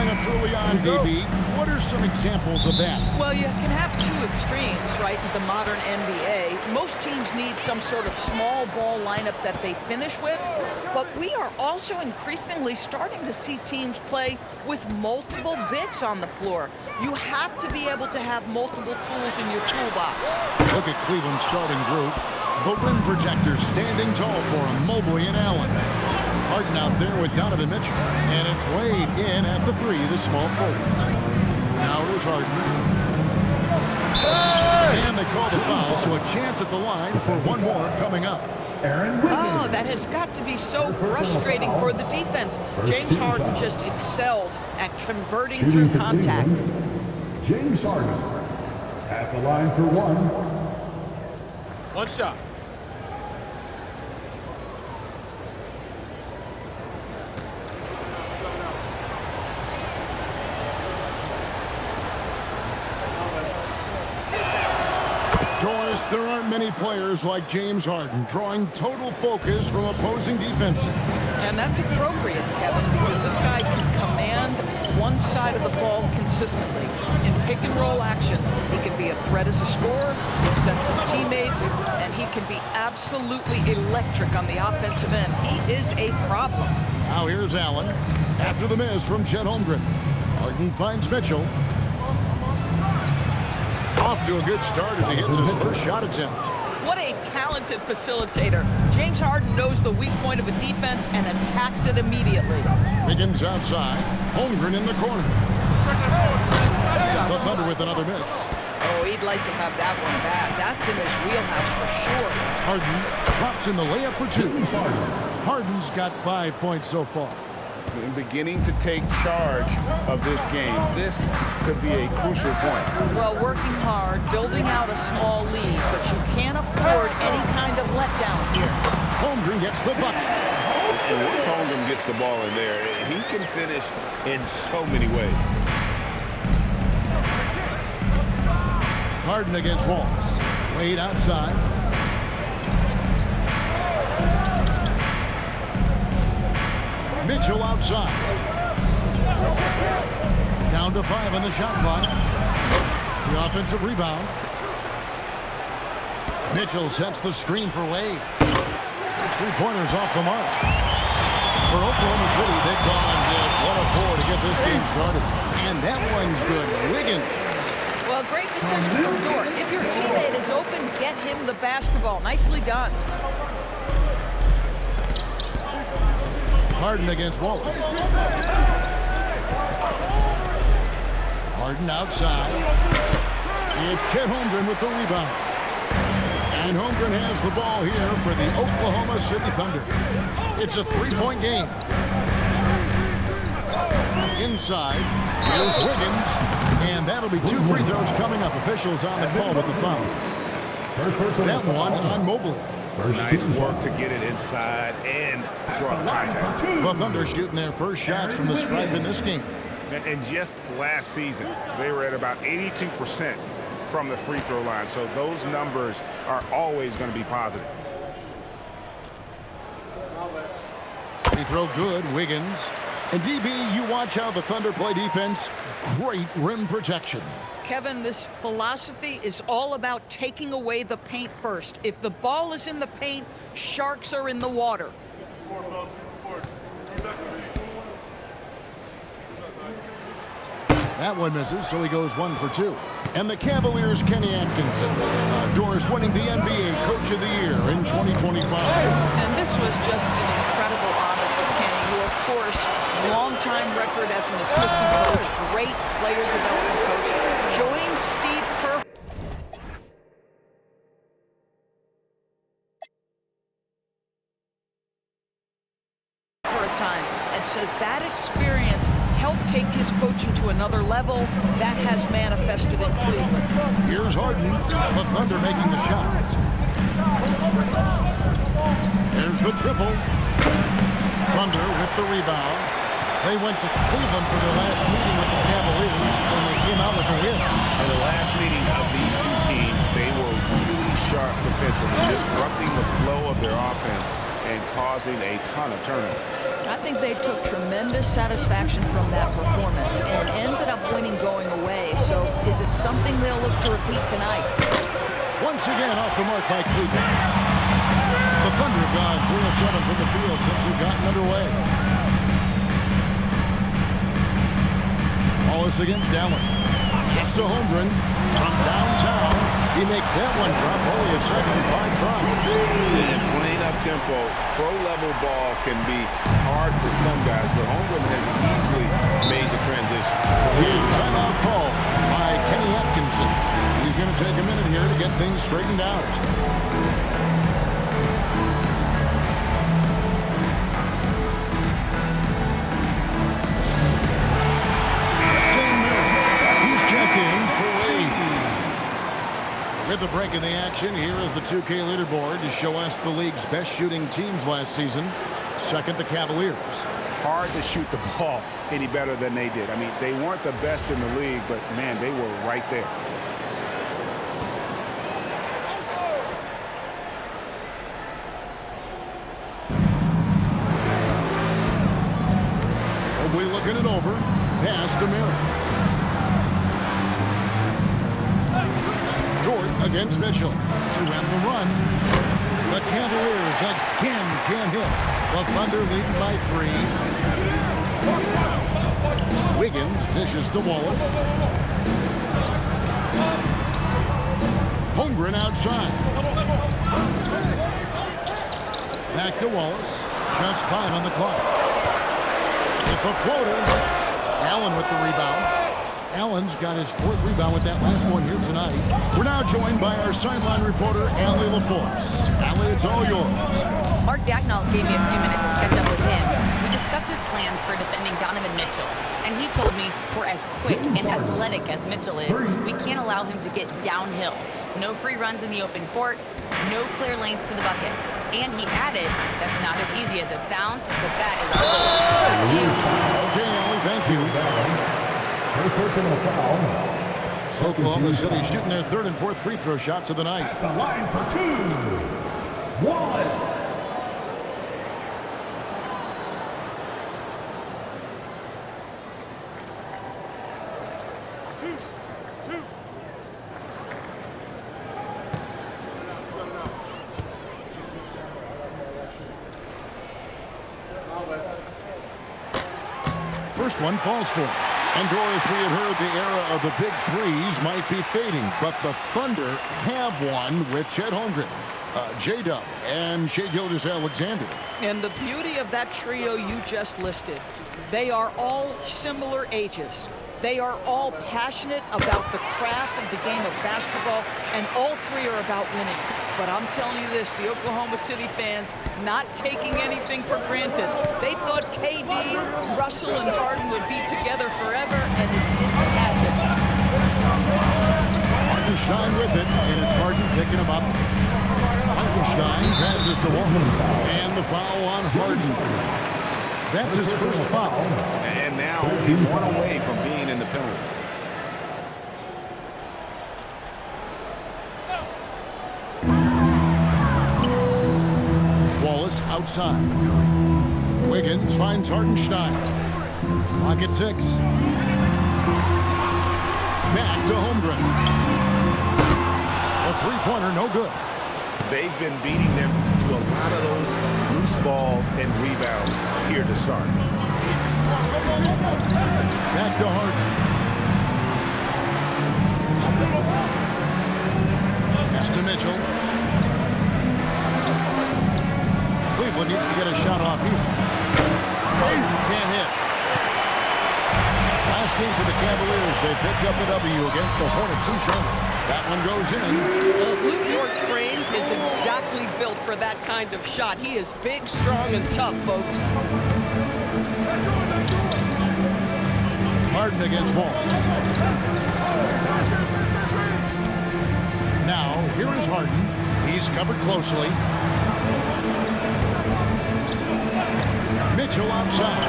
lineups early on, DB. What are some examples of that? Well, you can have two extremes, right, in the modern NBA. Most teams need some sort of small ball lineup that they finish with, but we are also increasingly starting to see teams play with multiple bigs on the floor. You have to be able to have multiple tools in your toolbox. Look at Cleveland's starting group. The rim projectors standing tall for him, Mobley and Allen. Harden out there with Donovan Mitchell. And it's Wade in at the three, the small forward. Now here's Harden. And they call the foul, so a chance at the line for one more coming up. Oh, that has got to be so frustrating for the defense. James Harden just excels at converting through contact. James Harden at the line for one. One shot. There aren't many players like James Harden, drawing total focus from opposing defenses. And that's appropriate, Kevin, because this guy can command one side of the ball consistently. In pick-and-roll action, he can be a threat as a scorer, he sets his teammates, and he can be absolutely electric on the offensive end. He is a problem. Now here's Allen, after the miss from Chet Holmgren. Harden finds Mitchell. Off to a good start as he hits his first shot attempt. What a talented facilitator. James Harden knows the weak point of a defense and attacks it immediately. Wiggins outside. Holmgren in the corner. The Thunder with another miss. Oh, he'd like to have that one back. That's in his wheelhouse for sure. Harden drops in the layup for two. Harden's got 5 points so far. And beginning to take charge of this game. This could be a crucial point. Well, working hard, building out a small lead, but you can't afford any kind of letdown here. Holmgren gets the bucket. And once Holmgren gets the ball in there, he can finish in so many ways. Harden against Walls. Wade outside. Mitchell outside. Down to 5 on the shot clock. The offensive rebound. Mitchell sets the screen for Wade. It's 3-pointers off the mark. For Oklahoma City, they've gone just 1 of 4 to get this game started. And that one's good. Wiggins. Well, great decision from Dort. If your teammate is open, get him the basketball. Nicely done. Harden against Wallace. Harden outside. It's Chet Holmgren with the rebound. And Holmgren has the ball here for the Oklahoma City Thunder. It's a 3-point game. Inside, here's Wiggins. And that'll be 2 free throws coming up. Officials on the call with the foul. That one on Mobley. Nice work to get it inside and draw the contact. The Thunder shooting their first shots from the stripe in this game. And just last season, they were at about 82% from the free throw line. So those numbers are always going to be positive. Free throw good, Wiggins. And DB, you watch how the Thunder play defense. Great rim protection. Kevin, this philosophy is all about taking away the paint first. If the ball is in the paint, sharks are in the water. That one misses, so he goes 1 for 2. And the Cavaliers' Kenny Atkinson. Doris winning the NBA Coach of the Year in 2025. And this was just an incredible honor for Kenny, who, of course, long-time record as an assistant coach, great player development coach, joins Steve Kerr for a time and says that experience helped take his coaching to another level. That has manifested in Cleveland. Here's Harden, the Thunder making the shot. There's the triple. Thunder with the rebound. They went to Cleveland for their last meeting with the Cavaliers, and they came out with a win. In the last meeting of these two teams, they were really sharp defensively, disrupting the flow of their offense and causing a ton of turnover. I think they took tremendous satisfaction from that performance and ended up winning going away. So is it something they'll look to repeat tonight? Once again off the mark by Cleveland. The Thunder have gone 3 of 7 from the field since we've gotten underway. Wallace against Allen. Gets to Holmgren from downtown. He makes that one drop only a second, 5 tries. And playing up tempo, pro-level ball can be hard for some guys, but Holmgren has easily made the transition. Here's timeout call by Kenny Atkinson. He's going to take a minute here to get things straightened out. With the break in the action, here is the 2K leaderboard to show us the league's best shooting teams last season. Second, the Cavaliers. Hard to shoot the ball any better than they did. I mean, they weren't the best in the league, but, man, they were right there. We're looking it over. Pass to Miller. Jordan against Mitchell to end the run. The Cavaliers again can't hit. The Thunder leading by 3. Wiggins dishes to Wallace. Holmgren outside. Back to Wallace. Just 5 on the clock. With the floater. Allen with the rebound. Allen's got his 4th rebound with that last one here tonight. We're now joined by our sideline reporter, Allie LaForce. Allie, it's all yours. Mark Dagnall gave me a few minutes to catch up with him. We discussed his plans for defending Donovan Mitchell, and he told me for as quick and athletic as Mitchell is, we can't allow him to get downhill. No free runs in the open court, no clear lanes to the bucket. And he added, that's not as easy as it sounds, but that is our goal. Okay, Allie, thank you. First personal foul. Oklahoma City shooting their 3rd and 4th free throw shots of the night. At the line for 2. Wallace. First one falls for him. And Doris, we had heard the era of the big threes might be fading, but the Thunder have one with Chet Holmgren, J-Dub, and Shai Gilgeous-Alexander. And the beauty of that trio you just listed, they are all similar ages. They are all passionate about the craft of the game of basketball, and all 3 are about winning. But I'm telling you this, the Oklahoma City fans not taking anything for granted. They thought KD, Russell, and Harden would be together forever, and it didn't happen. Hartenstein with it, and it's Harden picking him up. Hartenstein passes to Wallace, and the foul on Harden. That's his first foul. And now he's 1 away from being in the penalty. Wallace outside. Wiggins finds Hartenstein. Clock at 6. Back to Holmgren. A 3-pointer, no good. They've been beating them to a lot of those loose balls and rebounds here to start. Back to Harden. Pass to Mitchell. Cleveland needs to get a shot off here. Can't hit. Last game for the Cavaliers, they picked up the W against the Hornets in Charlotte. That one goes in. Luke Dort's frame is exactly built for that kind of shot. He is big, strong, and tough, folks. Harden against Wallace. Now, here is Harden. He's covered closely. Mitchell outside.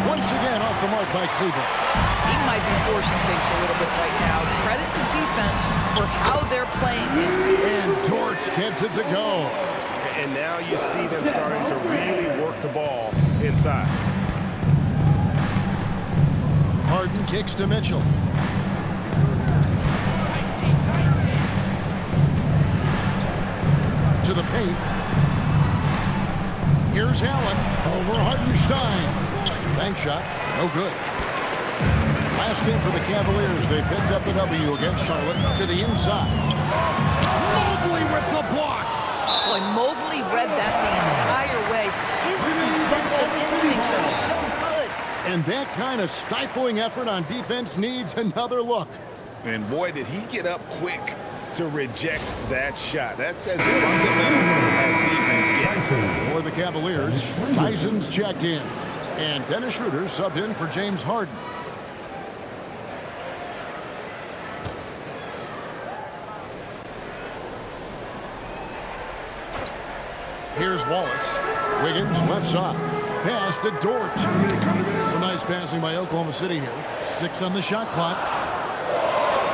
Once again off the mark by Cleveland. He might be forcing things a little bit right now. Credit the defense for how they're playing it. And Dort gets it to go. And now you see them starting to really work the ball inside. Harden kicks to Mitchell. To the paint. Here's Allen over Hartenstein. Bank shot, no good. Last game for the Cavaliers, they picked up the W against Charlotte to the inside. Mobley with the block. Boy, Mobley read that the entire way. His defensive instincts are so good. And that kind of stifling effort on defense needs another look. And boy, did he get up quick to reject that shot. That's as fundamental as defense gets. For the Cavaliers, Tyson's checked in. And Dennis Schroeder subbed in for James Harden. Here's Wallace. Wiggins left side. Pass to Dort. Some nice passing by Oklahoma City here. 6 on the shot clock.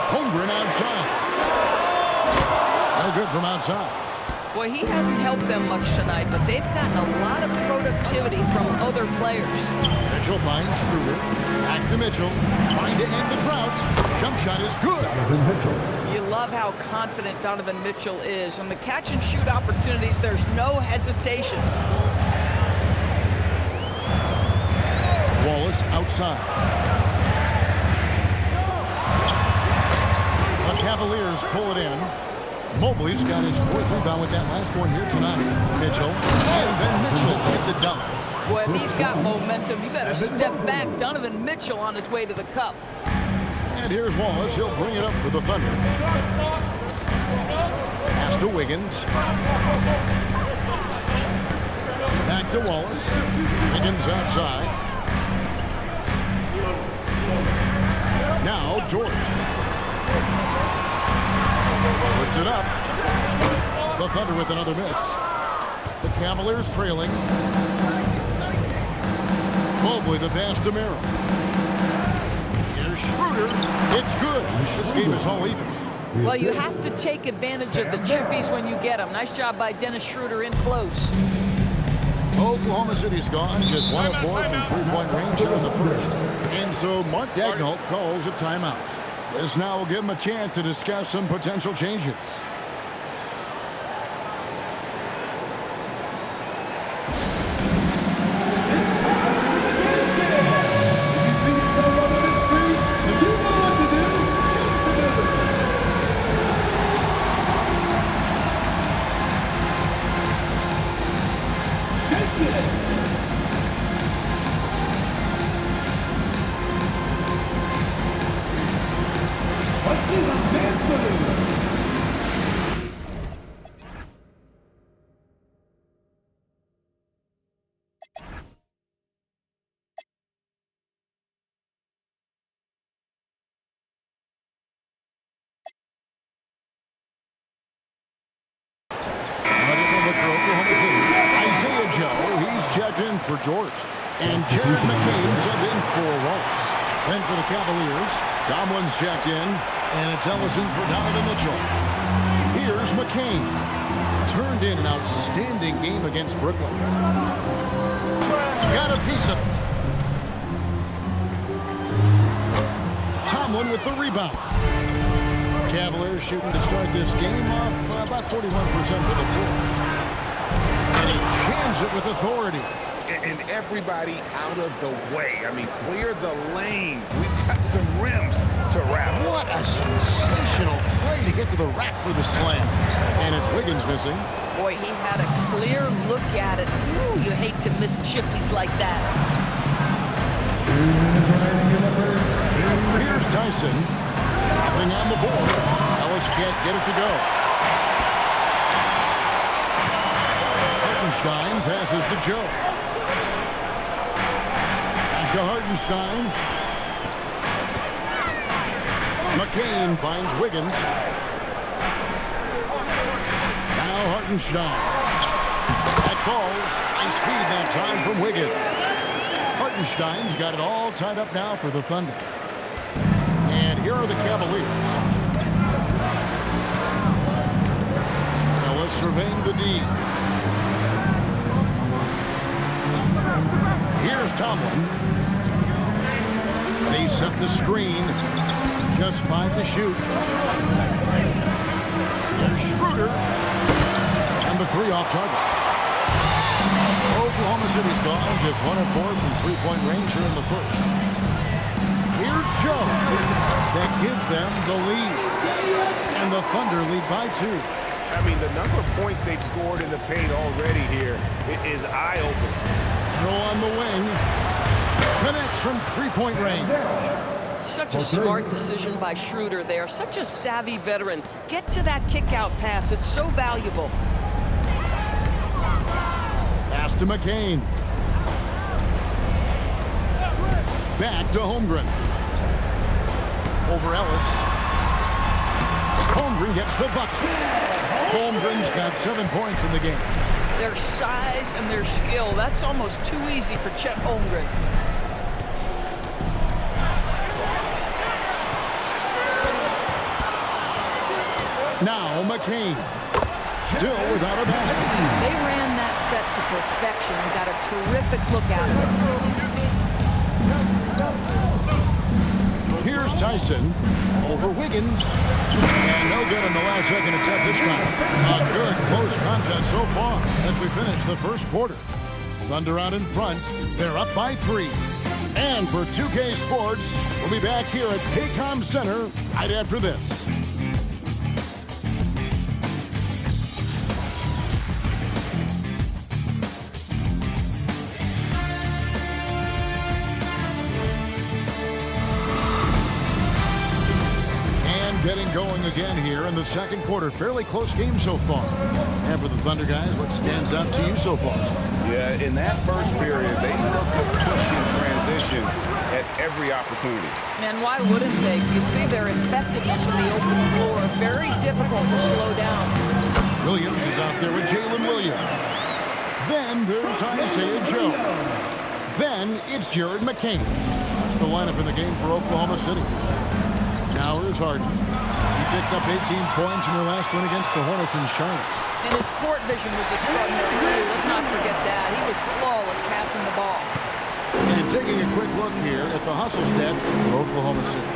Holmgren outside. No good from outside. Boy, he hasn't helped them much tonight, but they've gotten a lot of productivity from other players. Mitchell finds Schroeder. Back to Mitchell. Trying to end the drought. Jump shot is good. You love how confident Donovan Mitchell is. On the catch and shoot opportunities, there's no hesitation. Wallace outside. The Cavaliers pull it in. Mobley's got his 4th rebound with that last one here tonight. Mitchell, and then Mitchell hit the dunk. Boy, if he's got momentum, you better step back. Donovan Mitchell on his way to the cup. And here's Wallace. He'll bring it up for the Thunder. Pass to Wiggins. Back to Wallace. Wiggins outside. Now George. Puts it up. The Thunder with another miss. The Cavaliers trailing. Mobley the pass to Merrill. Here's Schroeder. It's good. This game is all even. Well, you have to take advantage of the chippies when you get them. Nice job by Dennis Schroeder in close. Oklahoma City's gone. Just 1 of 4 from three-point range here in the first. And so Mark Daigneault calls a timeout. This now will give him a chance to discuss some potential changes. For Dort. And Jared McCain subbed in for Wallace. Then for the Cavaliers, Tomlin's checked in, and it's Ellison for Donovan Mitchell. Here's McCain. Turned in an outstanding game against Brooklyn. Got a piece of it. Tomlin with the rebound. Cavaliers shooting to start this game off about 41% for the floor. And he jams it with authority. And everybody out of the way. I mean, clear the lane. We've got some rims to wrap. What a sensational play to get to the rack for the slam. And it's Wiggins missing. Boy, he had a clear look at it. Ooh, you hate to miss chippies like that. Here's Tyson. Nothing on the board. Ellis can't get it to go. Hartenstein passes to Joe. To Hartenstein. McCain finds Wiggins. Now Hartenstein. That falls. Nice feed that time from Wiggins. Hartenstein's got it all tied up now for the Thunder. And here are the Cavaliers. Ellis surveying the D. Here's Tomlin. They set the screen. Just 5 to shoot. Here's Schroeder. And the 3 off target. Oklahoma City's gone just 1 of 4 from three-point range here in the first. Here's Joe. That gives them the lead. And the Thunder lead by 2. I mean, the number of points they've scored in the paint already here is eye-opening. Joe on the wing. Connects from three-point range. Such a smart decision by Schroeder there. Such a savvy veteran. Get to that kick-out pass. It's so valuable. Pass to McCain. Back to Holmgren. Over Ellis. Holmgren gets the bucket. Holmgren's got 7 points in the game. Their size and their skill, that's almost too easy for Chet Holmgren. Now McCain. Still without a basket. They ran that set to perfection and got a terrific look out of it. Here's Tyson over Wiggins. And no good in the last second attempt this time. A good close contest so far as we finish the first quarter. Thunder out in front. They're up by 3. And for 2K Sports, we'll be back here at Paycom Center right after this. Getting going again here in the second quarter. Fairly close game so far. And for the Thunder guys, what stands out to you so far? Yeah, in that first period, they looked to push in transition at every opportunity. And why wouldn't they? You see their effectiveness in the open floor. Very difficult to slow down. Williams is out there with Jalen Williams. Then there's Isaiah Joe. Then it's Jared McCain. That's the lineup in the game for Oklahoma City. Now here's Harden. He picked up 18 points in their last win against the Hornets in Charlotte. And his court vision was extraordinary, too. Let's not forget that. He was flawless passing the ball. And taking a quick look here at the hustle stats for Oklahoma City.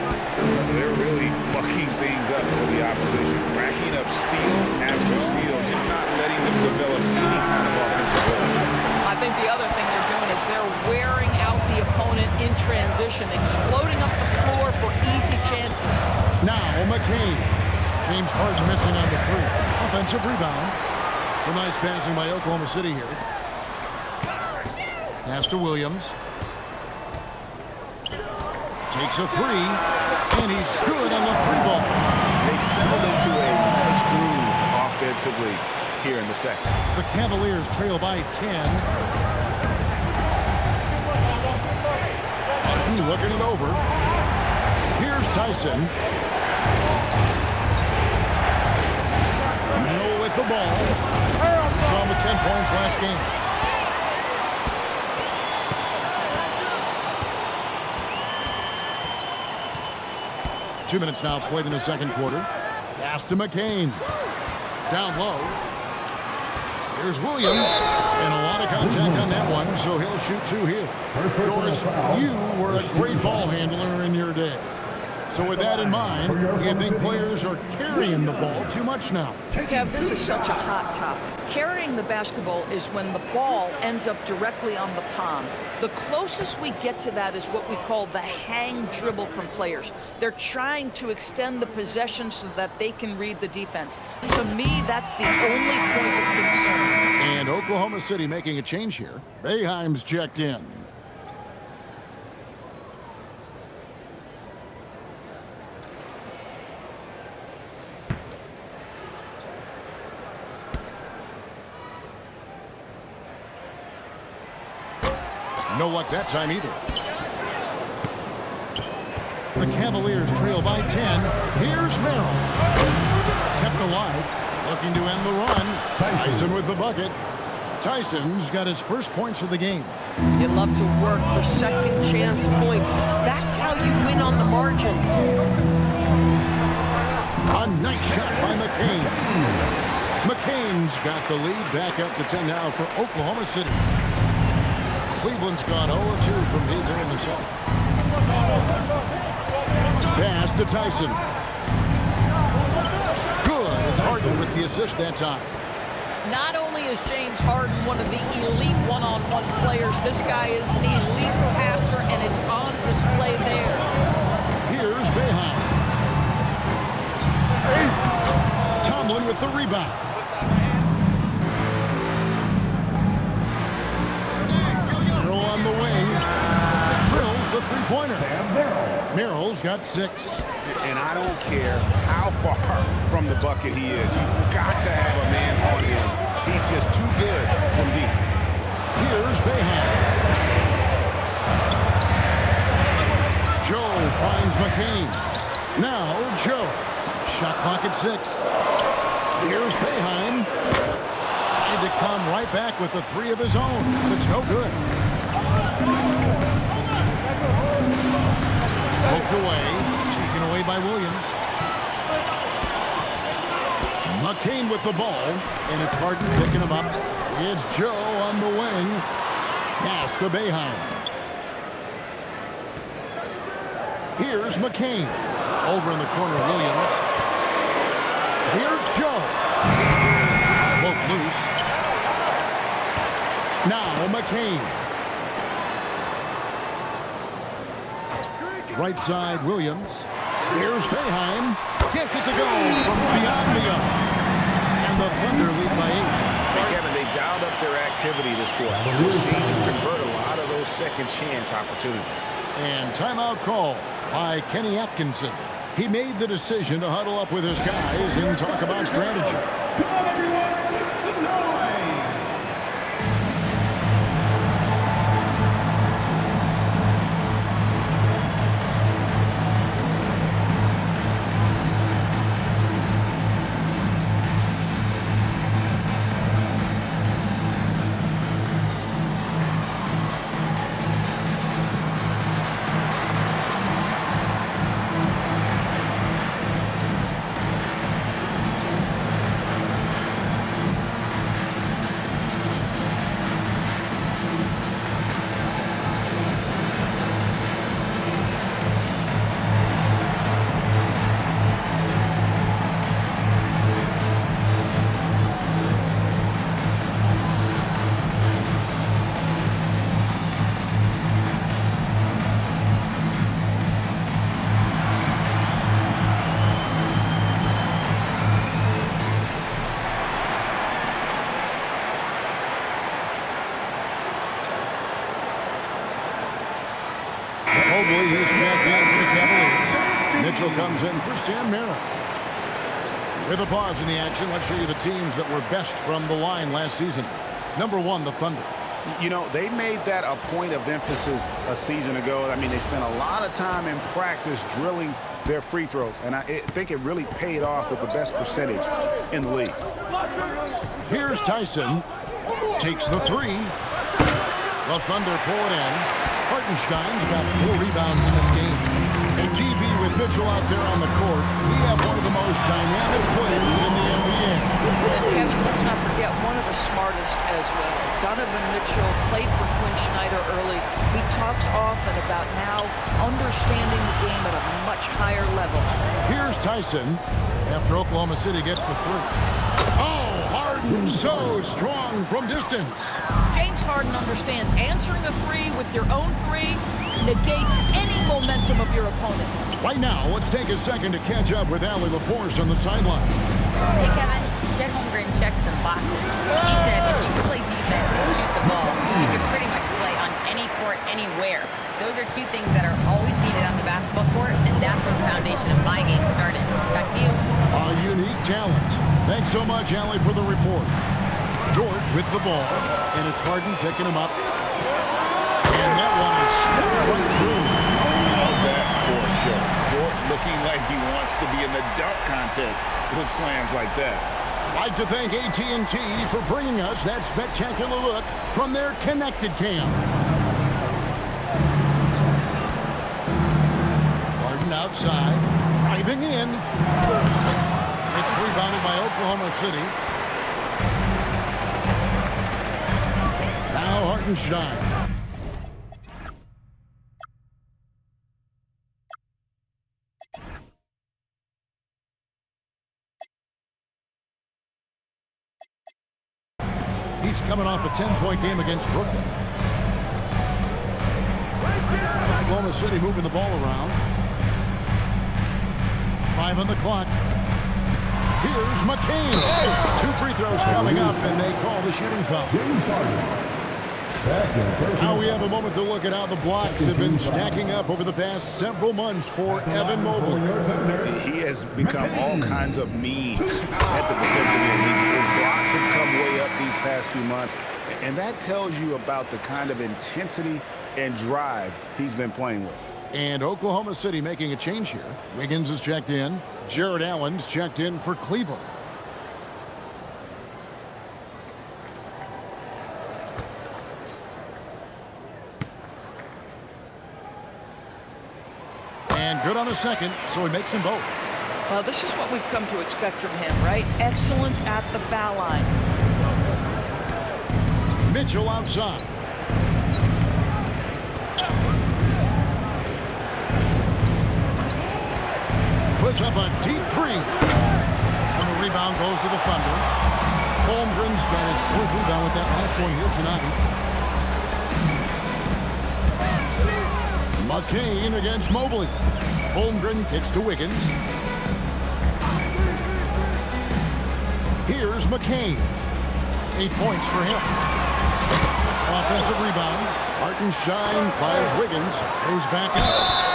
They're really bucking things up for the opposition. Racking up steal after steal, just not letting them develop any kind of offensive play. I think the other thing they're doing is they're wearing out the opponent in transition, exploding up the floor for easy chances. Now McCain. James Harden missing on the 3. Offensive rebound. Some nice passing by Oklahoma City here. Pass to Williams. Takes a 3. And he's good on the 3-ball. They've settled into a nice groove offensively here in the second. The Cavaliers trail by 10. Harden looking it over. Here's Tyson. Mill with the ball. Saw him with 10 points last game. Two minutes now played in the second quarter. Pass to McCain. Down low. Here's Williams. And a lot of contact on that one, so he'll shoot 2 here. Doris, you were a great ball handler in your day. So with that in mind, do you think players are carrying the ball too much now? Kev, this is such a hot topic. Carrying the basketball is when the ball ends up directly on the palm. The closest we get to that is what we call the hang dribble from players. They're trying to extend the possession so that they can read the defense. To me, that's the only point of concern. And Oklahoma City making a change here. Boeheim's checked in. No luck that time either. The Cavaliers trail by 10. Here's Merrill. Kept alive. Looking to end the run. Tyson with the bucket. Tyson's got his first points of the game. You love to work for second chance points. That's how you win on the margins. A nice shot by McCain. McCain's got the lead back up to 10 now for Oklahoma City. Cleveland's gone 0-2 from me during the second. Pass to Tyson. Good. It's Harden with the assist that time. Not only is James Harden one of the elite one-on-one players, this guy is an elite passer, and it's on display there. Here's Boeheim. Tomlin with the rebound. Merrill on the wing. Drills the three-pointer. Merrill's got 6. And I don't care how far from the bucket he is. You've got to have a man on him. He's just too good from deep. Here's Boeheim. Joe finds McCain. Now Joe. Shot clock at 6. Here's Boeheim. Tried to come right back with the 3 of his own, but it's no good. Poked away. Taken away by Williams. McCain with the ball, and it's Harden picking him up. It's Joe on the wing. Pass to Boeheim. Here's McCain. Over in the corner, Williams. Here's Joe. Broke loose. Now McCain. Right side, Williams. Here's Boeheim. Gets it to go from beyond the arc. And the Thunder lead by 8. Hey, Kevin, they dialed up their activity this quarter. We're seeing them convert a lot of those second chance opportunities. And timeout call by Kenny Atkinson. He made the decision to huddle up with his guys and talk about strategy. Come on, everyone. Make some noise. He's checked in for the Cavaliers. Mitchell comes in for Sam Merrill. With a pause in the action, let's show you the teams that were best from the line last season. Number 1, the Thunder. You know, they made that a point of emphasis a season ago. I mean, they spent a lot of time in practice drilling their free throws, and I think it really paid off with the best percentage in the league. Here's Tyson. Takes the 3. The Thunder pull it in. Hartenstein's got 4 rebounds in this game. And DB with Mitchell out there on the court, we have one of the most dynamic players in the NBA. And Kevin, let's not forget one of the smartest as well. Donovan Mitchell played for Quinn Snyder early. He talks often about now understanding the game at a much higher level. Here's Tyson after Oklahoma City gets the 3. Oh, Harden so strong from distance. James Harden understands answering a 3 with your own 3 negates any momentum of your opponent. Right now, let's take a second to catch up with Allie LaForce on the sideline. Hey, Kevin, Chet Holmgren checked some boxes. He said if you can play defense and shoot the ball, you can pretty much play on any court, anywhere. Those are 2 things that are always needed on the basketball court, and that's where the foundation of my game started. Back to you. A unique talent. Thanks so much, Allie, for the report. Dort with the ball, and it's Harden picking him up. And that one is stuck right through. How's that for sure? Dort looking like he wants to be in the dunk contest with slams like that. I'd like to thank AT&T for bringing us that spectacular look from their connected cam. Harden outside, driving in. It's rebounded by Oklahoma City. Now Hartenstein. He's coming off a 10-point game against Brooklyn. Oklahoma City moving the ball around. 5 on the clock. Here's McCain. 2 free throws coming up, and they call the shooting foul. Now we have a moment to look at how the blocks have been stacking up over the past several months for Evan Mobley. He has become all kinds of mean at the defensive end. His blocks have come way up these past few months, and that tells you about the kind of intensity and drive he's been playing with. And Oklahoma City making a change here. Wiggins is checked in. Jared Allen's checked in for Cleveland. And good on the second, so he makes them both. Well, this is what we've come to expect from him, right? Excellence at the foul line. Mitchell outside. Puts up a deep three. And the rebound goes to the Thunder. Holmgren's got his 4th rebound with that last one here tonight. McCain against Mobley. Holmgren kicks to Wiggins. Here's McCain. 8 points for him. Offensive rebound. Hartenstein fires Wiggins. Goes back up.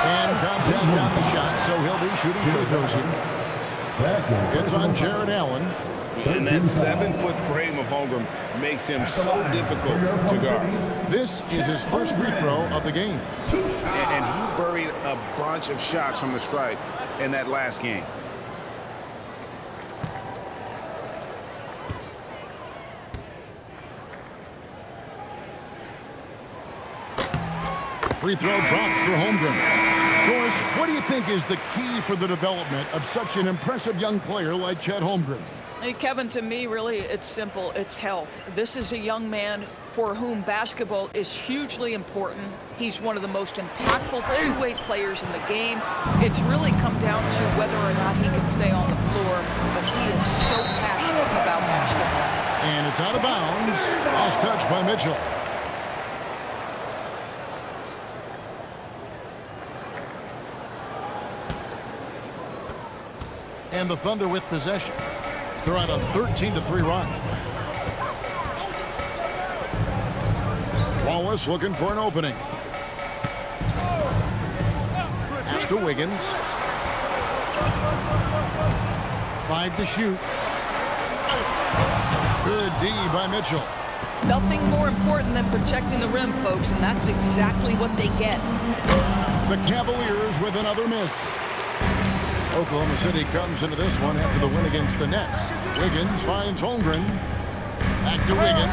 And contact on the shot, so he'll be shooting free throws here. It's on Jared Allen. And that 7-foot frame of Holmgren makes him so difficult to guard. This is his first free throw of the game. And he buried a bunch of shots from the stripe in that last game. Free throw drops for Holmgren. Doris, what do you think is the key for the development of such an impressive young player like Chet Holmgren? Hey, Kevin, to me, really, it's simple. It's health. This is a young man for whom basketball is hugely important. He's one of the most impactful two-way players in the game. It's really come down to whether or not he can stay on the floor, but he is so passionate about basketball. And it's out of bounds. Last touch by Mitchell. And the Thunder with possession. They're on a 13-3 run. Wallace looking for an opening. Pass to Wiggins. 5 to shoot. Good D by Mitchell. Nothing more important than protecting the rim, folks, and that's exactly what they get. The Cavaliers with another miss. Oklahoma City comes into this one after the win against the Nets. Wiggins finds Holmgren. Back to Wiggins.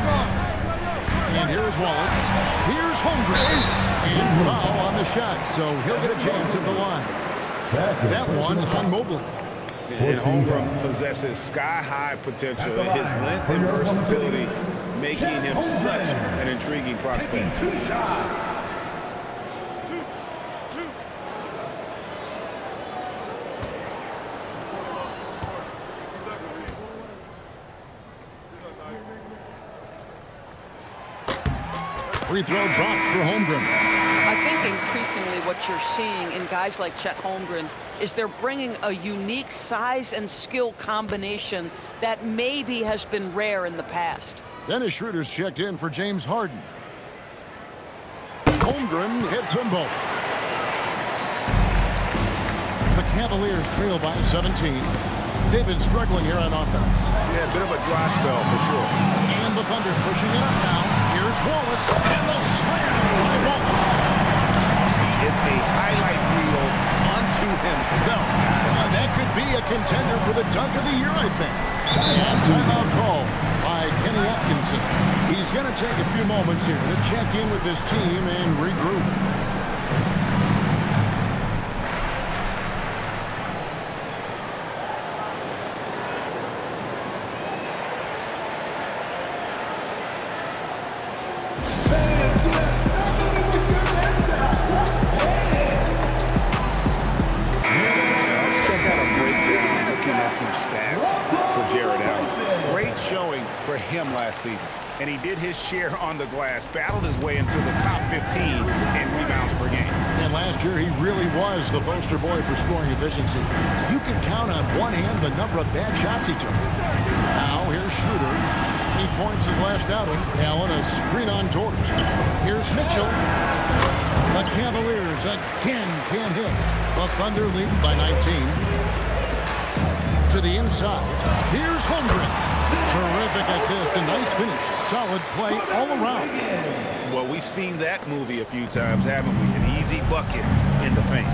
And here's Wallace. Here's Holmgren. And foul on the shot, so he'll get a chance at the line. That one on Mobley. And Holmgren possesses sky-high potential. His length and versatility making him such an intriguing prospect. 2 shots. Free throw drops for Holmgren. I think increasingly what you're seeing in guys like Chet Holmgren is they're bringing a unique size and skill combination that maybe has been rare in the past. Dennis Schroeder's checked in for James Harden. Holmgren hits them both. The Cavaliers trail by 17. They've been struggling here on offense. Yeah, a bit of a dry spell for sure. And the Thunder pushing it up now. Here's Wallace, and the slam by Wallace. He is a highlight reel unto himself. That could be a contender for the dunk of the year, I think. And timeout call by Kenny Atkinson. He's going to take a few moments here to check in with his team and regroup. For him last season. and he did his share on the glass, battled his way into the top 15 in rebounds per game. And last year, he really was the poster boy for scoring efficiency. You can count on one hand the number of bad shots he took. Now, here's Schroeder. 8 points his last outing. Allen, a screen on George. Here's Mitchell. The Cavaliers again can't hit. The Thunder lead by 19. To the inside. Here's Holmgren. Terrific assist, a nice finish. Solid play all around. Well, we've seen that movie a few times, haven't we? An easy bucket in the paint.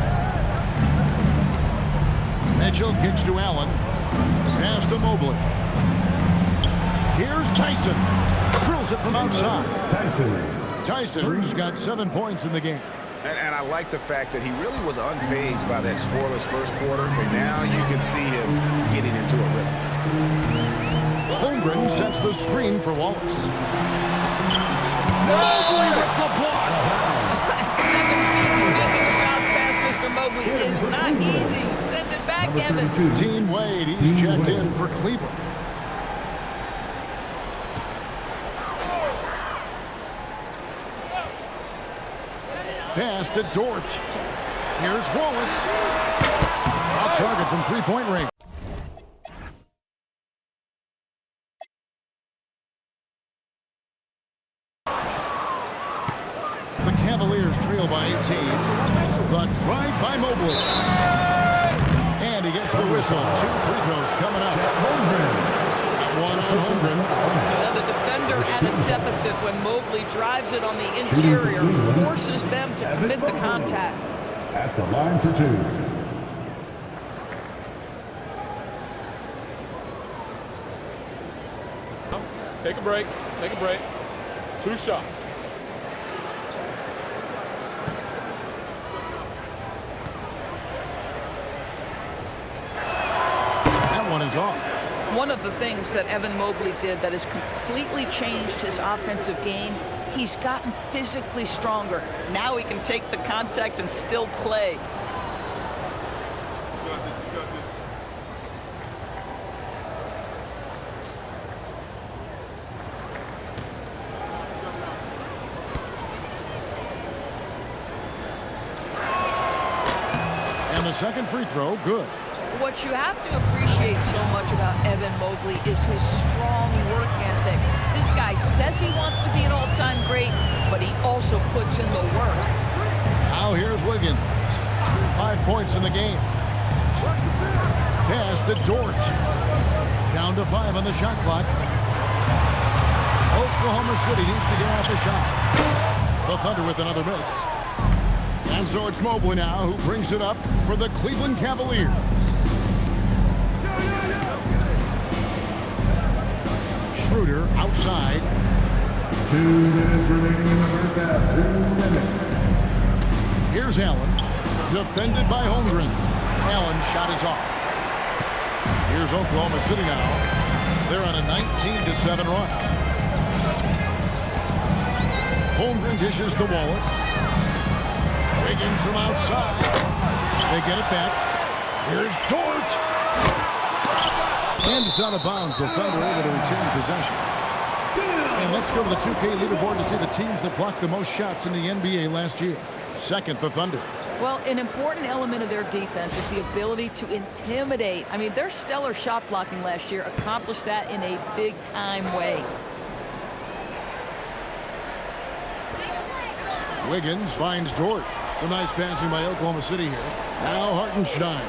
Mitchell kicks to Allen. Pass to Mobley. Here's Tyson. Drills it from outside. Tyson's got 7 points in the game. And I like the fact that he really was unfazed by that scoreless first quarter, and now you can see him getting into a rhythm. Holmgren sets the screen for Wallace. Mobley with the block. 7 feet making shots past Mr. Mobley is not easy. Send it back, Evan. Dean Wade, he's checked in for Cleveland. Pass to Dort. Here's Wallace. Off target from three-point range. The Cavaliers trail by 18. The drive by Mobley. And he gets the whistle. 2 free throws coming up. One on Holmgren. The defender at a deficit when Mobley drives it on the interior, forces them to commit the contact. At the line for 2. Take a break. Take a break. 2 shots. That one is off. One of the things that Evan Mobley did that has completely changed his offensive game, he's gotten physically stronger. Now he can take the contact and still play. And the second free throw, good. What you have to appreciate so much about Evan Mobley is his strong work ethic. This guy says he wants to be an all-time great, but he also puts in the work. Now here's Wiggins. 5 points in the game. Pass to Dort. Down to 5 on the shot clock. Oklahoma City needs to get off the shot. The Thunder with another miss. And so it's Mobley now who brings it up for the Cleveland Cavaliers. Schroeder outside. 2 minutes remaining in the first half. 2 minutes. Here's Allen. Defended by Holmgren. Allen's shot is off. Here's Oklahoma City now. They're on a 19-7 run. Holmgren dishes to Wallace. Wiggins from outside. They get it back. Here's Dort. And it's out of bounds. The Thunder able to retain possession. And let's go to the 2K leaderboard to see the teams that blocked the most shots in the NBA last year. Second, the Thunder. Well, an important element of their defense is the ability to intimidate. I mean, their stellar shot blocking last year accomplished that in a big-time way. Wiggins finds Dort. Some nice passing by Oklahoma City here. Now Hartenstein.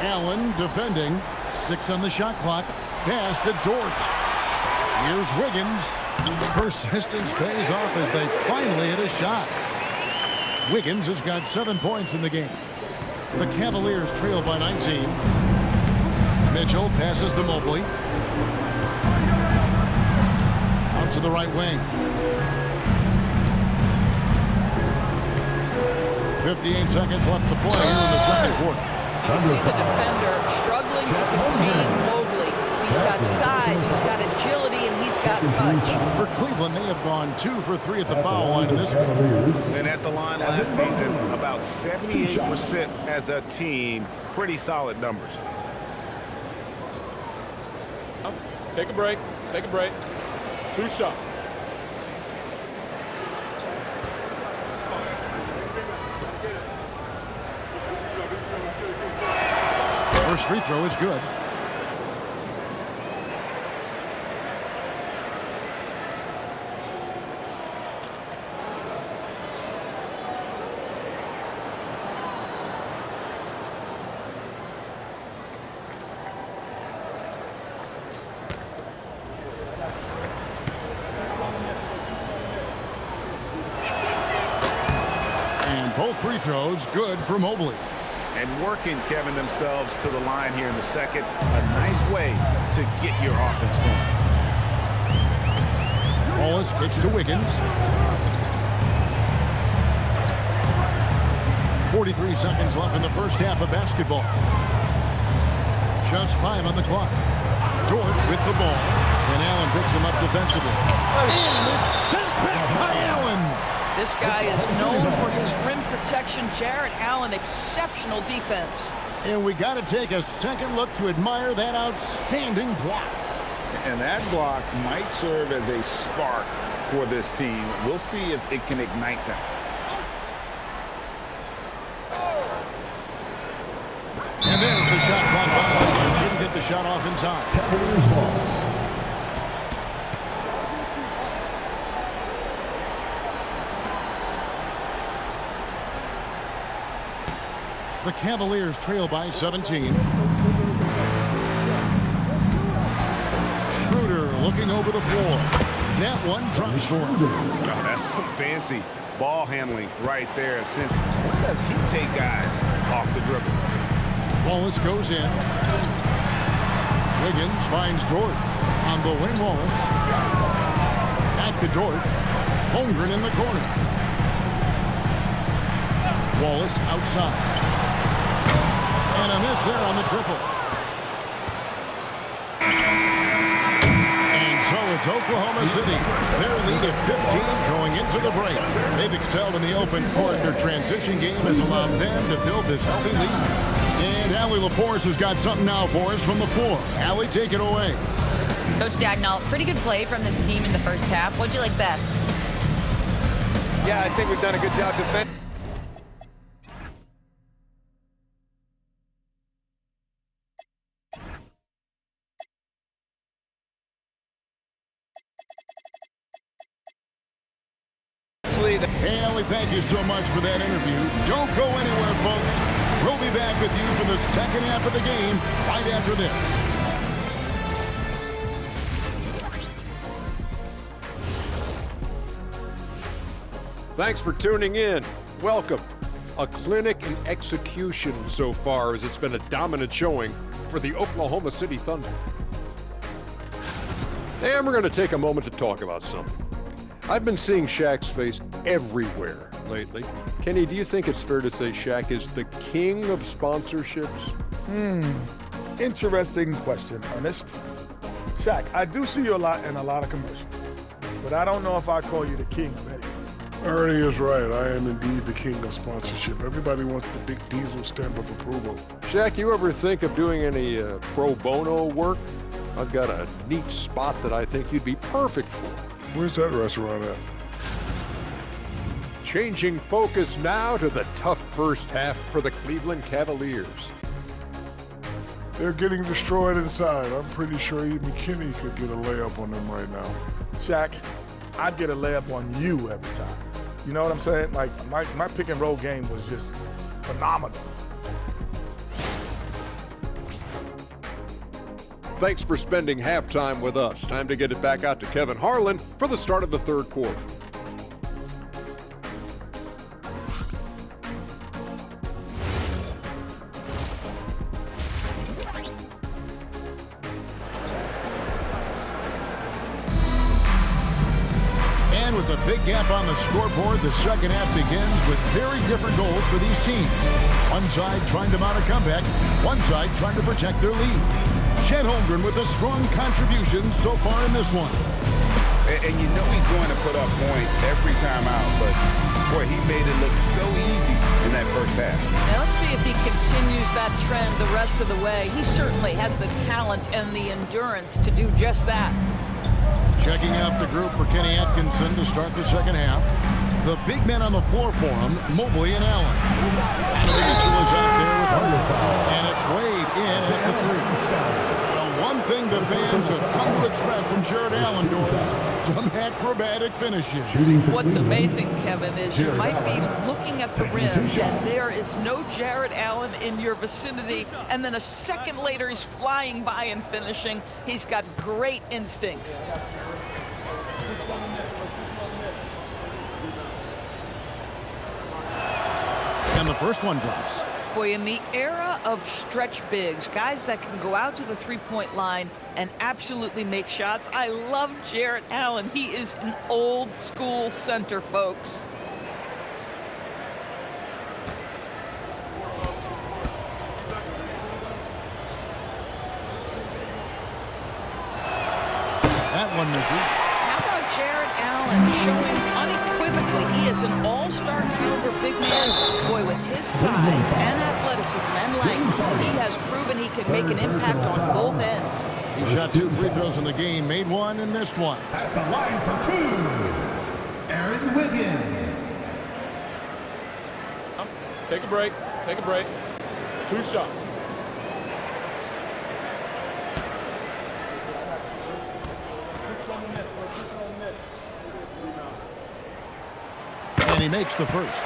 Allen defending. 6 on the shot clock. Pass to Dort. Here's Wiggins. Persistence pays off as they finally hit a shot. Wiggins has got 7 points in the game. The Cavaliers trail by 19. Mitchell passes to Mobley. Out to the right wing. 58 seconds left to play here in the second quarter. You can see the defender struggling to contain Mobley. He's got size, he's got agility, and he's got touch. For Cleveland, they have gone 2 for 3 at the foul line in this game. And at the line last season, about 78% as a team. Pretty solid numbers. Take a break. Take a break. 2 shots. First free throw is good. Both free throws good for Mobley. And working, Kevin, themselves to the line here in the second. A nice way to get your offense going. Wallace kicks to Wiggins. 43 seconds left in the first half of basketball. Just 5 on the clock. Dort with the ball. And Allen picks him up defensively. And it's sent back by Allen. This guy is known for his rim protection. Jarrett Allen, exceptional defense. And we got to take a second look to admire that outstanding block. And that block might serve as a spark for this team. We'll see if it can ignite them. And there's the shot clock violation. Didn't get the shot off in time. Cavaliers ball. The Cavaliers trail by 17. Schroeder looking over the floor. That one drops for him. Oh, that's some fancy ball handling right there. Since when does he take guys off the dribble? Wallace goes in. Wiggins finds Dort. On the wing, Wallace. Back to Dort. Holmgren in the corner. Wallace outside. And a miss there on the triple. And so it's Oklahoma City. Their lead at 15 going into the break. They've excelled in the open court. Their transition game has allowed them to build this healthy lead. And Allie LaForce has got something now for us from the floor. Allie, take it away. Coach Dagnall, pretty good play from this team in the first half. What'd you like best? Yeah, I think we've done a good job defending. Hey, Allie, thank you so much for that interview. Don't go anywhere, folks. We'll be back with you for the second half of the game right after this. Thanks for tuning in. Welcome. A clinic in execution so far, as it's been a dominant showing for the Oklahoma City Thunder. And we're going to take a moment to talk about something. I've been seeing Shaq's face everywhere lately. Kenny, do you think it's fair to say Shaq is the king of sponsorships? Interesting question, Ernest. Shaq, I do see you a lot in a lot of commercials, but I don't know if I call you the king of anything. Ernie is right. I am indeed the king of sponsorship. Everybody wants the big diesel stamp of approval. Shaq, you ever think of doing any pro bono work? I've got a neat spot that I think you'd be perfect for. Where's that restaurant at? Changing focus now to the tough first half for the Cleveland Cavaliers. They're getting destroyed inside. I'm pretty sure even Kenny could get a layup on them right now. Shaq, I'd get a layup on you every time. You know what I'm saying? Like, my pick and roll game was just phenomenal. Thanks for spending halftime with us. Time to get it back out to Kevin Harlan for the start of the third quarter. And with a big gap on the scoreboard, the second half begins with very different goals for these teams. One side trying to mount a comeback, one side trying to protect their lead. Chet Holmgren with a strong contribution so far in this one. And you know he's going to put up points every time out, but boy, he made it look so easy in that first half. Now let's see if he continues that trend the rest of the way. He certainly has the talent and the endurance to do just that. Checking out the group for Kenny Atkinson to start the second half. The big men on the floor for him, Mobley and Allen. And Mitchell is out there with Harden. And it's Wade in the fans have come to expect from Jared Allen, Doris. Some acrobatic finishes. What's amazing, Kevin, is you might be looking at the rim and there is no Jared Allen in your vicinity, and then a second later he's flying by and finishing. He's got great instincts. And the first one drops. Boy, in the era of stretch bigs, guys that can go out to the three-point line and absolutely make shots, I love Jared Allen. He is an old school center, folks. That one misses. How about Jared Allen showing unequivocally he is an all-star caliber big man? Boy, with his size and athleticism and length, he has proven he can make an impact on both ends. He shot 2 free throws in the game, made one and missed one. At the line for 2, Aaron Wiggins. Take a break. Take a break. 2 shots. And he makes the first.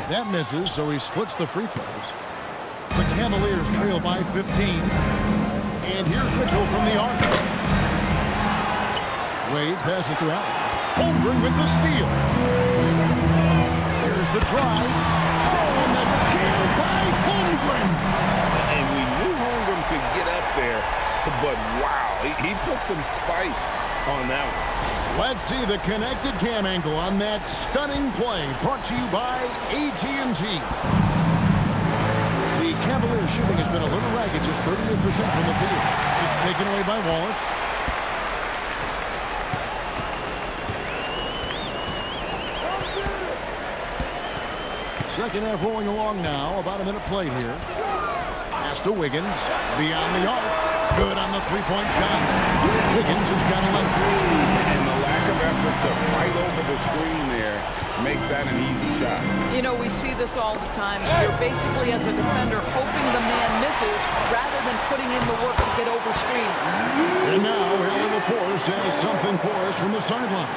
That misses, so he splits the free throws. The Cavaliers trail by 15. And here's Mitchell from the arc. Wade passes to Allen. Holmgren with the steal. There's the drive. Oh, and the jam by Holmgren. And we knew Holmgren could get up there, but wow, he put some spice on that one. Let's see the connected cam angle on that stunning play, brought to you by AT&T. The Cavaliers shooting has been a little ragged, just 38% from the field. It's taken away by Wallace. Second half rolling along now. About a minute play here. Pass to Wiggins. Beyond the arc. Good on the three-point shot. Wiggins has got 11. And the lack of effort to fight over the screen there makes that an easy shot. You know, we see this all the time. You're basically, as a defender, hoping the man misses rather than putting in the work to get over screens. And now, Haley LaForce has something for us from the sideline.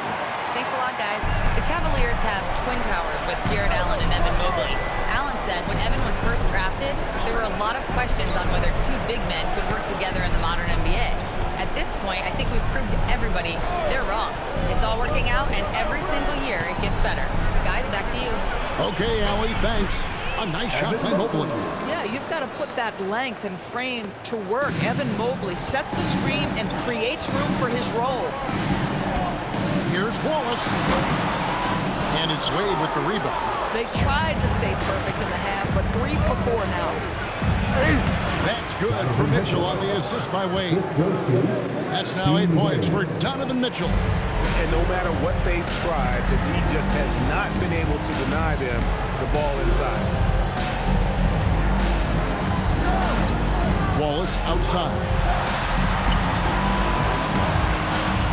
Thanks a lot, guys. The Cavaliers have twin towers with Jared Allen and Evan Mobley. Allen said when Evan was first drafted, there were a lot of questions on whether 2 big men could work together in the modern NBA. At this point, I think we've proved to everybody they're wrong. It's all working out, and every single year it gets better. Guys, back to you. Okay, Allie, thanks. A nice shot by Mobley. Yeah, you've got to put that length and frame to work. Evan Mobley sets the screen and creates room for his role. Here's Wallace. And it's Wade with the rebound. They tried to stay perfect in the half, but 3 before now. That's good for Mitchell on the assist by Wade. That's now 8 points for Donovan Mitchell. And no matter what they've tried, the D just has not been able to deny them the ball inside. Wallace outside.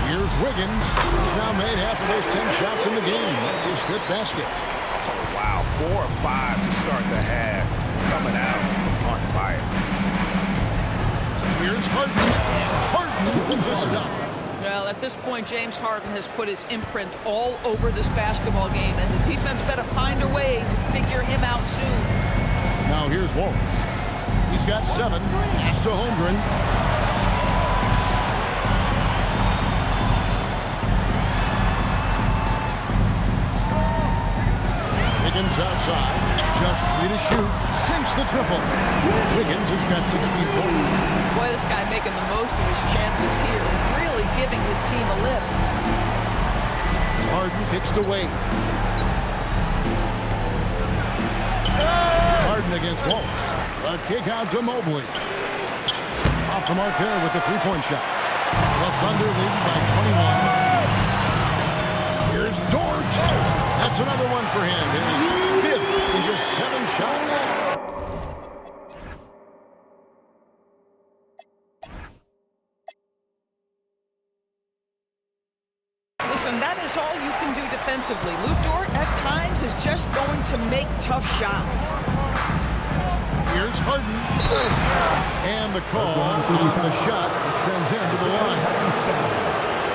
Here's Wiggins. He's now made half of those 10 shots in the game. That's his 5th basket. Oh, wow. 4 or 5 to start the half. Coming out on fire. Here's Harden. Harden with the stuff. Well, at this point, James Harden has put his imprint all over this basketball game, and the defense better find a way to figure him out soon. Now here's Wallace. He's got 7. Pass to Holmgren. Wiggins outside, just 3 to shoot, sinks the triple. Wiggins has got 16 points. Boy, this guy making the most of his chances here, really giving his team a lift. Harden kicks to Wade. Harden against Wallace. A kick out to Mobley. Off the mark there with the three-point shot. The Thunder leading by 21. Here's Dort. That's another one for him. His 5th in just 7 shots. is all you can do defensively. Lou Dort, at times, is just going to make tough shots. Here's Harden. And the call on the shot that sends him to the line.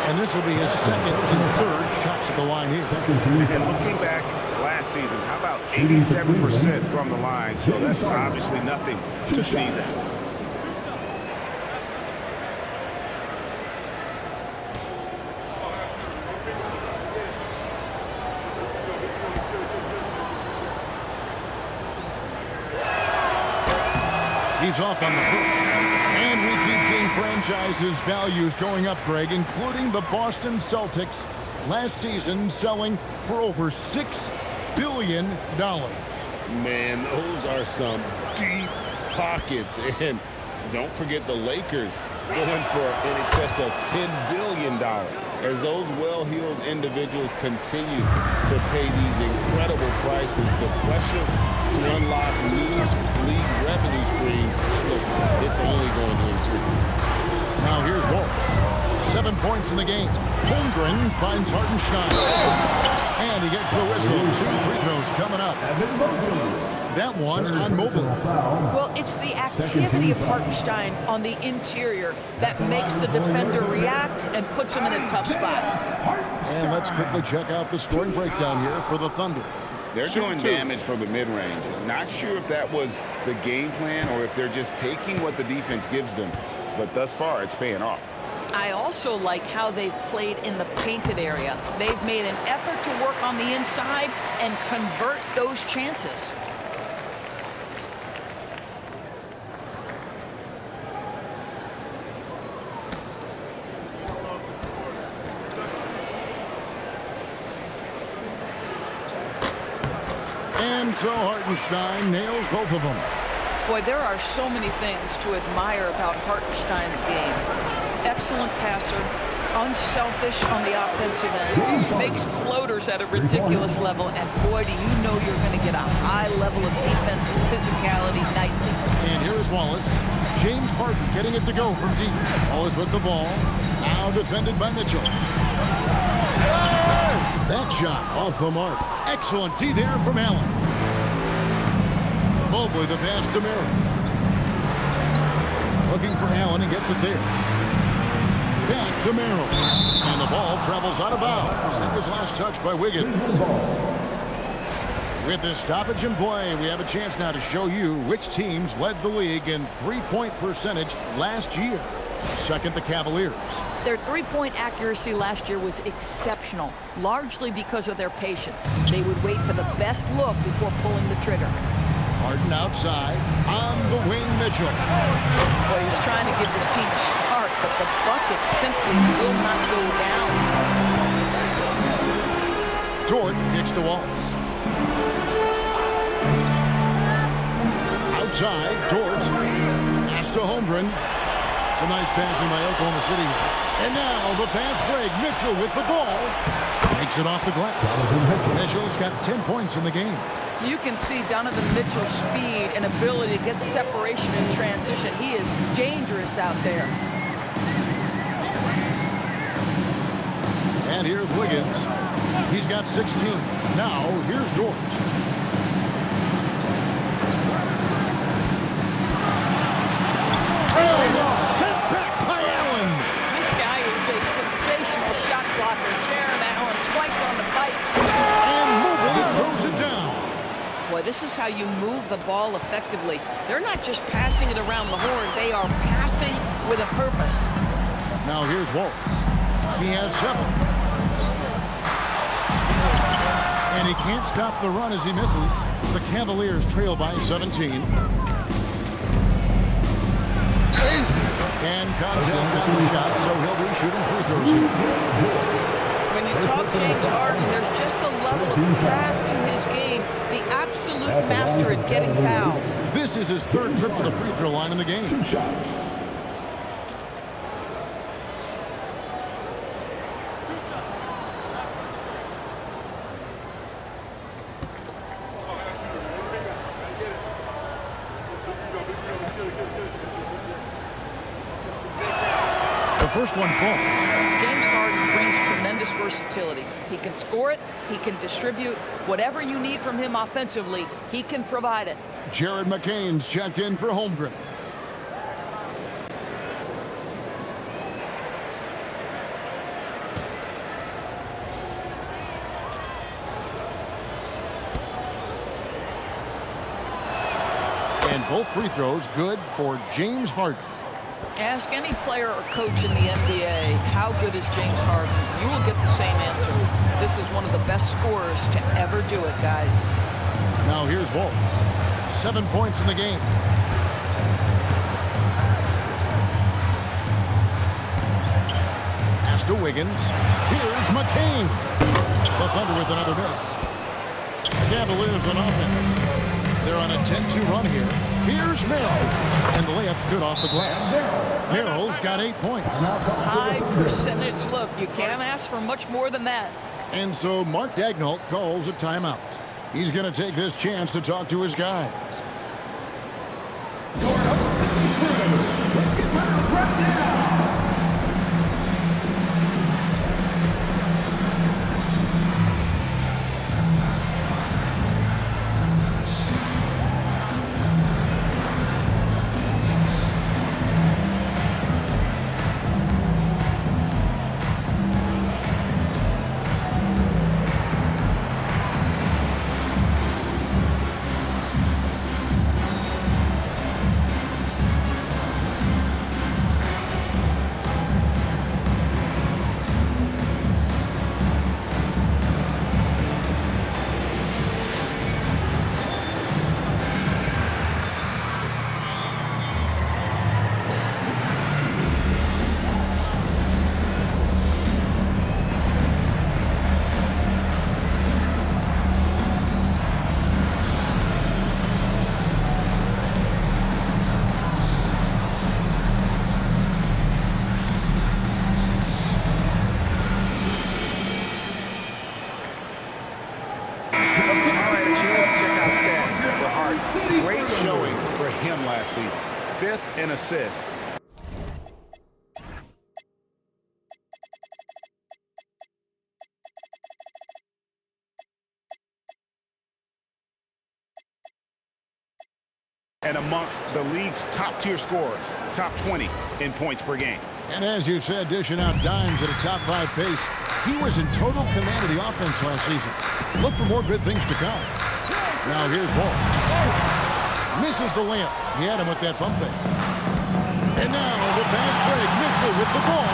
And this will be his second and third shots at the line here. And looking back last season, how about 87% from the line? So that's obviously nothing to sneeze at. He's off on the first. And we keep seeing franchises' values going up, Greg, including the Boston Celtics last season selling for over $6 billion. Man, those are some deep pockets. And don't forget the Lakers going for in excess of $10 billion. As those well-heeled individuals continue to pay these incredible prices, the pressure to unlock new league revenue streams, listen, it's only going to increase. Now here's Wallace. 7 points in the game. Holmgren finds Hartenstein. And he gets the whistle. 2 free throws coming up. That one on Mobley. Well, it's the activity of Hartenstein on the interior that makes the defender react and puts him in a tough spot. And let's quickly check out the scoring breakdown here for the Thunder. They're doing damage from the mid-range. Not sure if that was the game plan or if they're just taking what the defense gives them. But thus far, it's paying off. I also like how they've played in the painted area. They've made an effort to work on the inside and convert those chances. And so Hartenstein nails both of them. Boy, there are so many things to admire about Hartenstein's game. Excellent passer, unselfish on the offensive end, makes floaters at a ridiculous level, and boy, do you know you're going to get a high level of defensive physicality nightly. And here is Wallace. James Harden getting it to go from deep. Wallace with the ball. Now defended by Mitchell. That shot off the mark. Excellent D there from Allen. Mobley the pass to Merrill. Looking for Allen, he gets it there. Back to Merrill. And the ball travels out of bounds. That was last touched by Wiggins. With this stoppage in play, we have a chance now to show you which teams led the league in three-point percentage last year. Second, the Cavaliers. Their three-point accuracy last year was exceptional, largely because of their patience. They would wait for the best look before pulling the trigger. Harden outside, on the wing, Mitchell. Boy, he's trying to give this team a spark, but the bucket simply will not go down. Dort kicks to Wallace. Outside, Dort. Pass to Holmgren. Some nice passing by Oklahoma City. And now the fast break. Mitchell with the ball. Takes it off the glass. Mitchell's got 10 points in the game. You can see Donovan Mitchell's speed and ability to get separation in transition. He is dangerous out there. And here's Wiggins. He's got 16. Now, here's Dort. Sent back by Allen. This guy is a sensational shot blocker. Jaron Allen twice on the bite. And Mobley throws it down. Boy, this is how you move the ball effectively. They're not just passing it around the horn. They are passing with a purpose. Now here's Wallace. He has 7. And he can't stop the run as he misses. The Cavaliers trail by 17. And contact on the shot, so he'll be shooting free throws here. When you talk James Harden, there's just a level of craft to his game. The absolute master at getting fouled. This is his 3rd trip to the free throw line in the game. 2 shots. The first one falls. James Harden brings tremendous tremendous versatility. He can score it, he can distribute. Whatever you need from him offensively, he can provide it. Jared McCain's checked in for Holmgren. And both free throws good for James Harden. Ask any player or coach in the NBA, how good is James Harden? You will get the same answer. This is one of the best scorers to ever do it, guys. Now here's Wallace. 7 points in the game. Pass to Wiggins. Here's McCain. The Thunder with another miss. The Cavaliers on offense. They're on a 10-2 run here. Here's Merrill. And the layup's good off the glass. Merrill's got 8 points. High percentage look. You can't ask for much more than that. And so Mark Daigneault calls a timeout. He's going to take this chance to talk to his guys. Let's get right now. Great showing for him last season. 5th in assists. And amongst the league's top-tier scorers, top 20 in points per game. And as you said, dishing out dimes at a top 5 pace, he was in total command of the offense last season. Look for more good things to come. Now here's Wallace. Misses the layup. He had him with that pump fake. And now the fast break. Mitchell with the ball.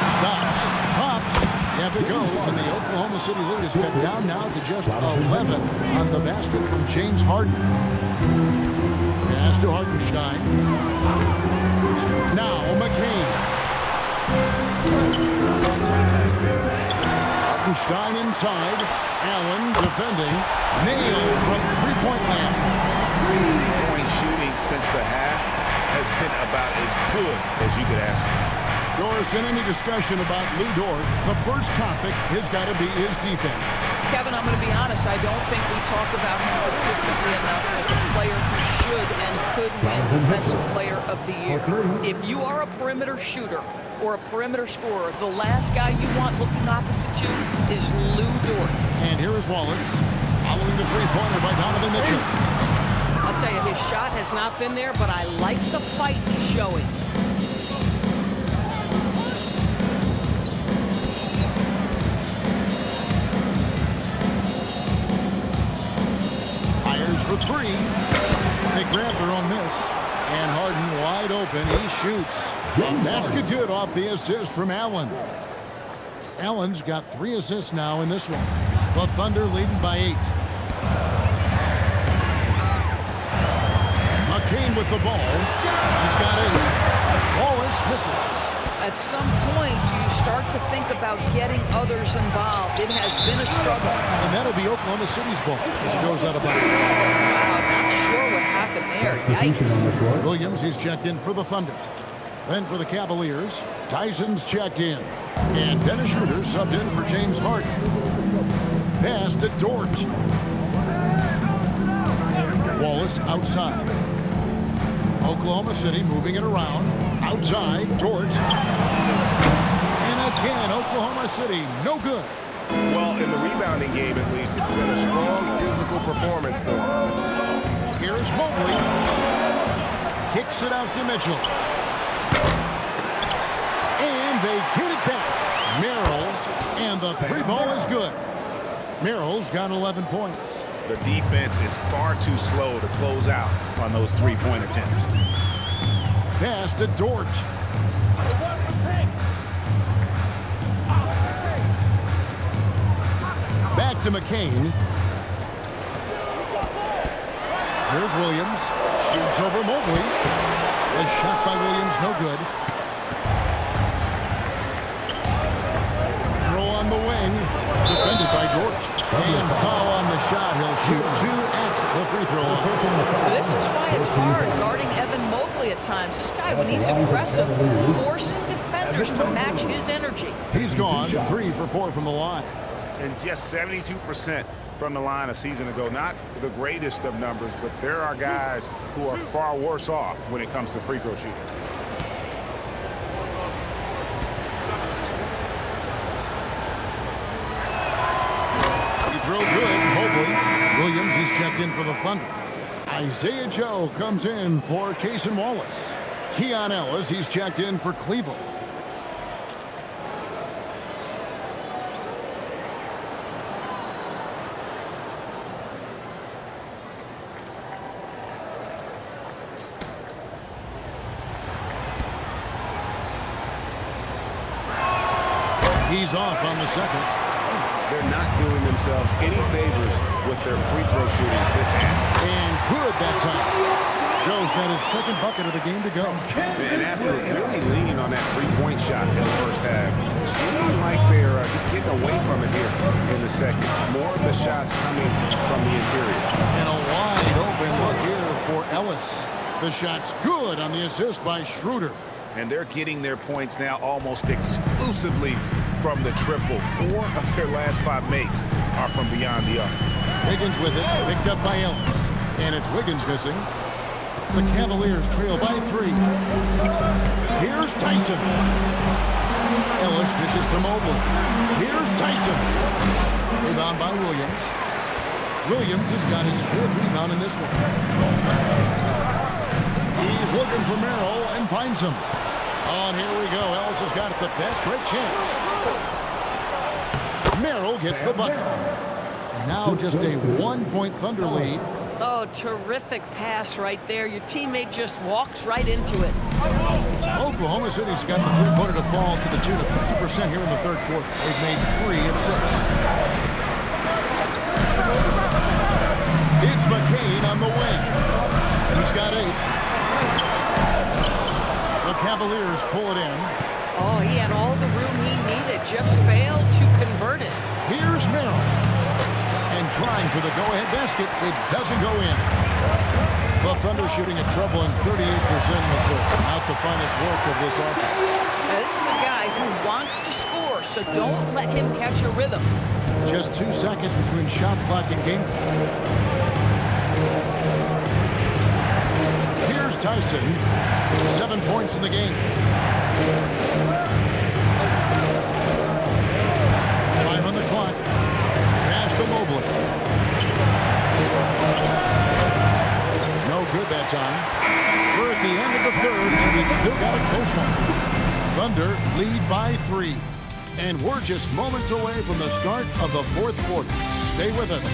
Stops. Pops. Yep, it goes. And the Oklahoma City lead is cut down now to just 11 on the basket from James Harden. Pass to Hartenstein. Now McCain. Hartenstein inside. Allen defending. Nail from three-point land. Three-point shooting since the half has been about as good as you could ask for. Doris, in any discussion about Lou Dort, the first topic has got to be his defense. Kevin, I'm going to be honest. I don't think we talk about him consistently enough as a player who should and could win Defensive Player of the Year. If you are a perimeter shooter or a perimeter scorer, the last guy you want looking opposite you is Lou Dort. And here is Wallace, following the three-pointer by Donovan Mitchell. I'll tell you, his shot has not been there, but I like the fight he's showing. Fires for three. They grab their own miss. And Harden wide open. He shoots. Basket good off the assist from Allen. Allen's got 3 assists now in this one. The Thunder leading by 8. McCain with the ball. He's got 8. Wallace misses. At some point, do you start to think about getting others involved? It has been a struggle. And that'll be Oklahoma City's ball as it goes out of bounds. Wow, not sure what happened there. Yikes. Williams, he's checked in for the Thunder. Then for the Cavaliers, Tyson's checked in. And Dennis Schroeder subbed in for James Harden. Pass to Dort. Wallace outside. Oklahoma City moving it around. Outside, Dort. And a Again, Oklahoma City, no good. Well, in the rebounding game, at least, it's been a strong physical performance for him. Here's Mobley. Kicks it out to Mitchell. And they get it back. Merrill, and the three ball is good. Merrill's got 11 points. The defense is far too slow to close out on those three-point attempts. Pass to Dort. Back to McCain. Here's Williams. Shoots over Mobley. A shot by Williams, no good. Throw on the wing. Defended by Dort. And foul on the shot. He'll shoot 2 at the free throw line. This is why it's hard guarding Evan Mobley at times. This guy, when he's aggressive, forcing defenders to match his energy. He's gone 3 for 4 from the line. And just 72% from the line a season ago. Not the greatest of numbers, but there are guys who are far worse off when it comes to free throw shooting. Free throw good. Mobley. Williams, he's checked in for the Thunder. Isaiah Joe comes in for Cason Wallace. Keon Ellis, he's checked in for Cleveland. He's off on the second. They're not doing themselves any favors with their free throw shooting this half. And good that time. Joe's got his second bucket of the game to go. And after really leaning on that three-point shot in the first half, it seems like they're just getting away from it here in the second. More of the shots coming from the interior. And a wide open look here for Ellis. The shot's good on the assist by Schroeder. And they're getting their points now almost exclusively from the triple. 4 of their last 5 makes are from beyond the arc. Wiggins with it, picked up by Ellis. And it's Wiggins missing. The Cavaliers trail by 3. Here's Tyson. Ellis dishes to Mobley. Here's Tyson. Rebound by Williams. Williams has got his 4th rebound in this one. He's looking for Merrill and finds him. Oh, and here we go. Ellis has got it. The fast break chance. Merrill gets the bucket. And now just a 1-point Thunder lead. Oh, terrific pass right there. Your teammate just walks right into it. Oklahoma City's got the three-pointer to fall to the tune of 50% here in the third quarter. They've made 3 of 6. It's McCain on the wing. He's got 8. The Cavaliers pull it in. Oh, he had all the room he needed, just failed to convert it. Here's Merrill. And trying for the go-ahead basket, it doesn't go in. The Thunder shooting at trouble in 38% in the third. Not the finest work of this offense. Now, this is a guy who wants to score, so don't let him catch a rhythm. Just 2 seconds between shot clock and game clock. Here's Tyson. 7 points in the game. 5 on the clock. Pass to Mobley. No good that time. We're at the end of the third, and we've still got a close one. Thunder lead by 3. And we're just moments away from the start of the fourth quarter. Stay with us.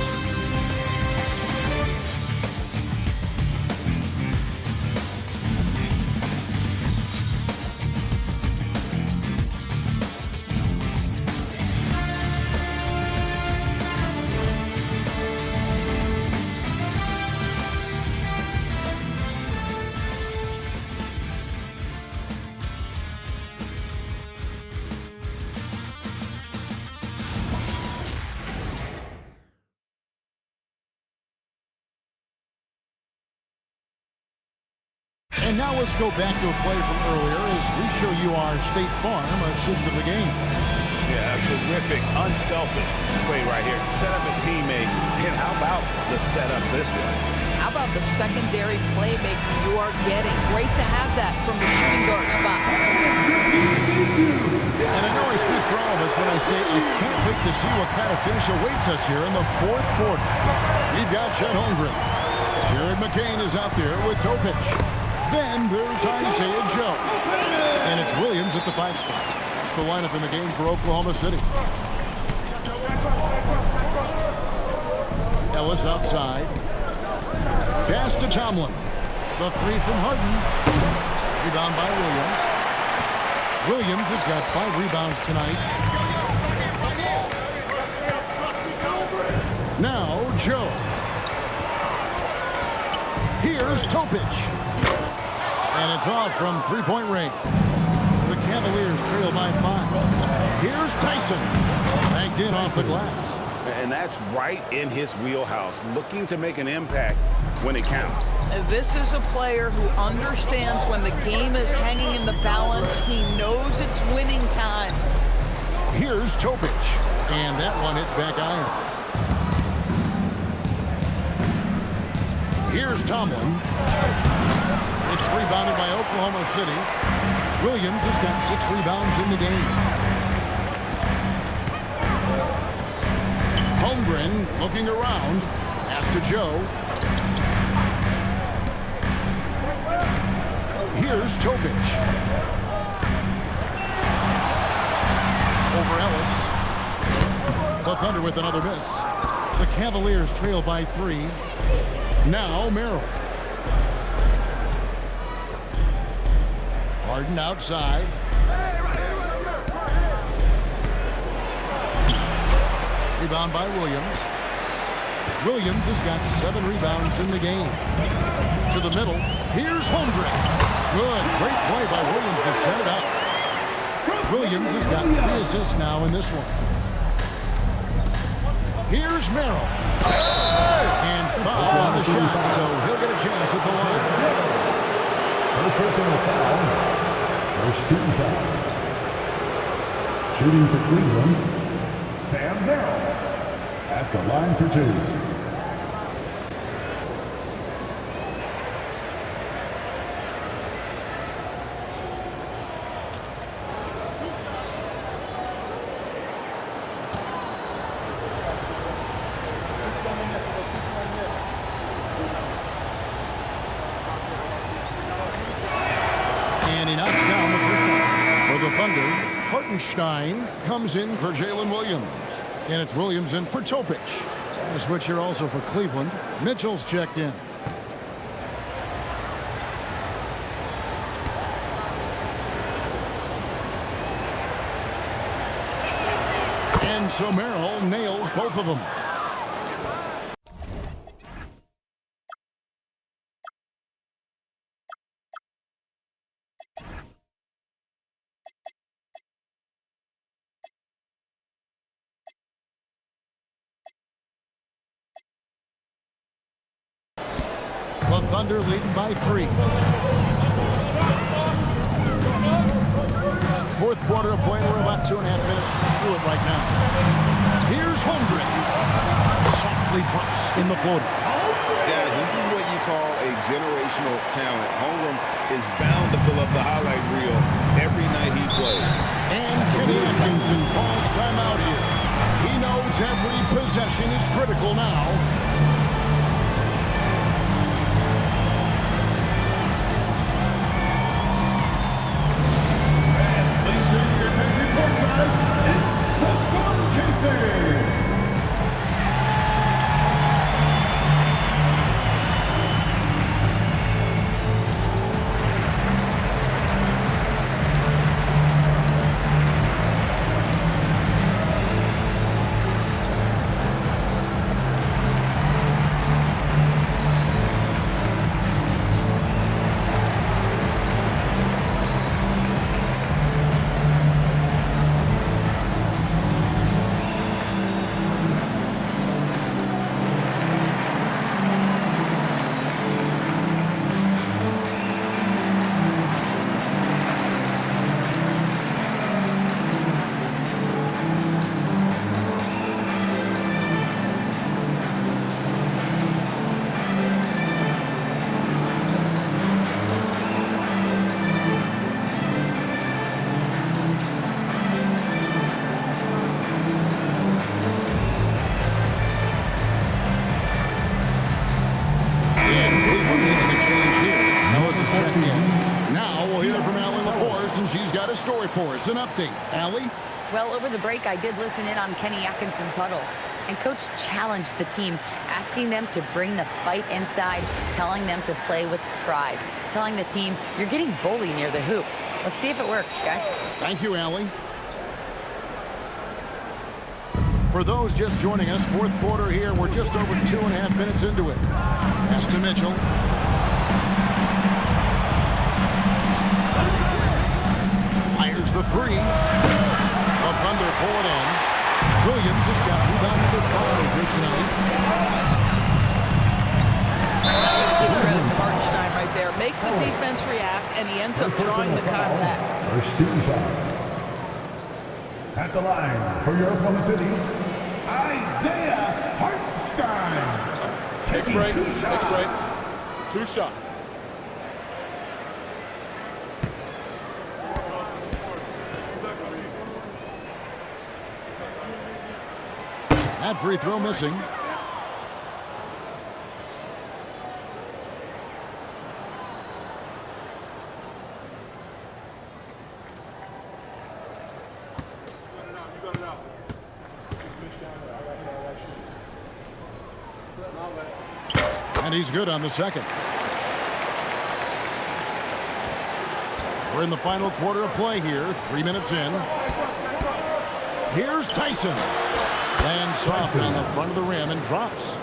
And now let's go back to a play from earlier as we show you our State Farm assist of the game. Yeah, a terrific, unselfish play right here. Set up his teammate. And how about the setup this one? How about the secondary playmaking you are getting? Great to have that from the shooting guard spot. And I know I speak for all of us when I say I can't wait to see what kind of finish awaits us here in the fourth quarter. We've got Chet Holmgren. Jared McCain is out there with Topic. Then there's Isaiah Joe. And it's Williams at the 5 spot. That's the lineup in the game for Oklahoma City. Ellis outside. Pass to Tomlin. The 3 from Harden. Rebound by Williams. Williams has got 5 rebounds tonight. Now Joe. Here's Topic. And it's off from 3-point range. The Cavaliers trail by 5. Here's Tyson. Banked in off the glass. And that's right in his wheelhouse, looking to make an impact when it counts. This is a player who understands when the game is hanging in the balance. He knows it's winning time. Here's Topic. And that one hits back iron. Here's Tomlin. It's rebounded by Oklahoma City. Williams has got 6 rebounds in the game. Holmgren looking around. Pass to Joe. Here's Topic. Over Ellis. The Thunder with another miss. The Cavaliers trail by 3. Now Merrill. Harden outside. Rebound by Williams. Williams has got 7 rebounds in the game. To the middle. Here's Holmgren. Good. Great play by Williams to set it up. Williams has got 3 assists now in this one. Here's Merrill. And foul on the shot, so he'll get a chance at the line. First personal foul. First team foul. Shooting for Cleveland, Sam Merrill at the line for 2. And he knocks down the first one. For the Thunder, Hartenstein comes in for Jalen Williams. And it's Williams in for Topic. A switch here also for Cleveland. Mitchell's checked in. And so Merrill nails both of them. The Thunder leading by 3. Fourth quarter of play. We're about 2.5 minutes through it right now. Here's Holmgren. Softly drops in the floater. Guys, this is what you call a generational talent. Holmgren is bound to fill up the highlight reel every night he plays. And Kenny Atkinson calls timeout here. He knows every possession is critical now. change here. Ellis is checked in. Now we'll hear from Allie LaForce, and she's got a story for us. An update. Allie? Well, over the break, I did listen in on Kenny Atkinson's huddle. And Coach challenged the team, asking them to bring the fight inside, telling them to play with pride, telling the team, you're getting bullied near the hoop. Let's see if it works, guys. Thank you, Allie. For those just joining us, fourth quarter here. We're just over 2.5 minutes into it. Pass to Mitchell. Fires the three. The Thunder pull it in. Williams has got rebound number 5 here tonight. Give credit to Hartenstein right there. Makes the defense react, and he ends up drawing the contact. First team foul. At the line for your Oklahoma City, Isaiah Hartenstein. Take a break. Take a break. 2 shots. That free throw missing. And he's good on the second. We're in the final quarter of play here. 3 minutes in. Here's Tyson. Lands soft on the front of the rim and drops.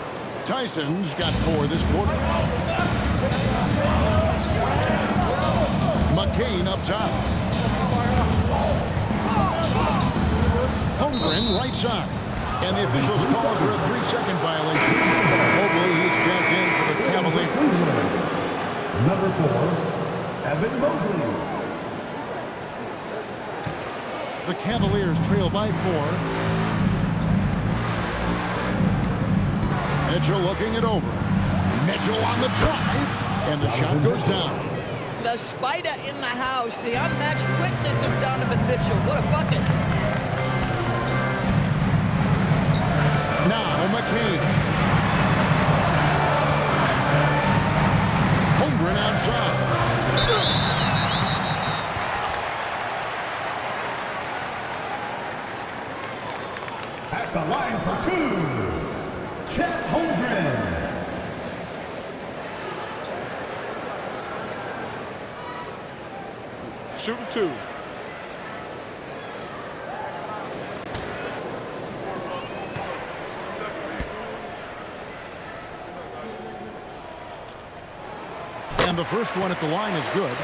Tyson's got 4 this quarter. McCain up top. Holmgren right side. And the officials call for a 3-second violation. Mobley, he's checked in for the Cavaliers. Number 4, Evan Mobley. The Cavaliers trail by 4. Mitchell looking it over. Mitchell on the drive. And the shot goes down. The spider in the house. The unmatched quickness of Donovan Mitchell. What a bucket. Now McCain. Holmgren outside. At the line for 2, Chet Holmgren. Shooting 2. And the first one at the line is good.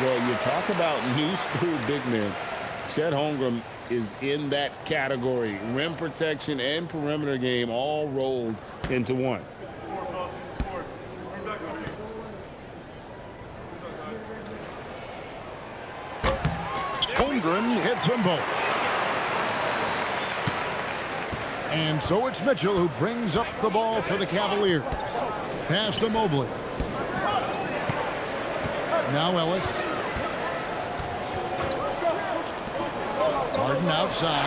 Well, you talk about new school big men. Chet Holmgren is in that category. Rim protection and perimeter game all rolled into one. Holmgren hits them both. And so it's Mitchell who brings up the ball for the Cavaliers. Pass to Mobley. Now Ellis. Harden outside.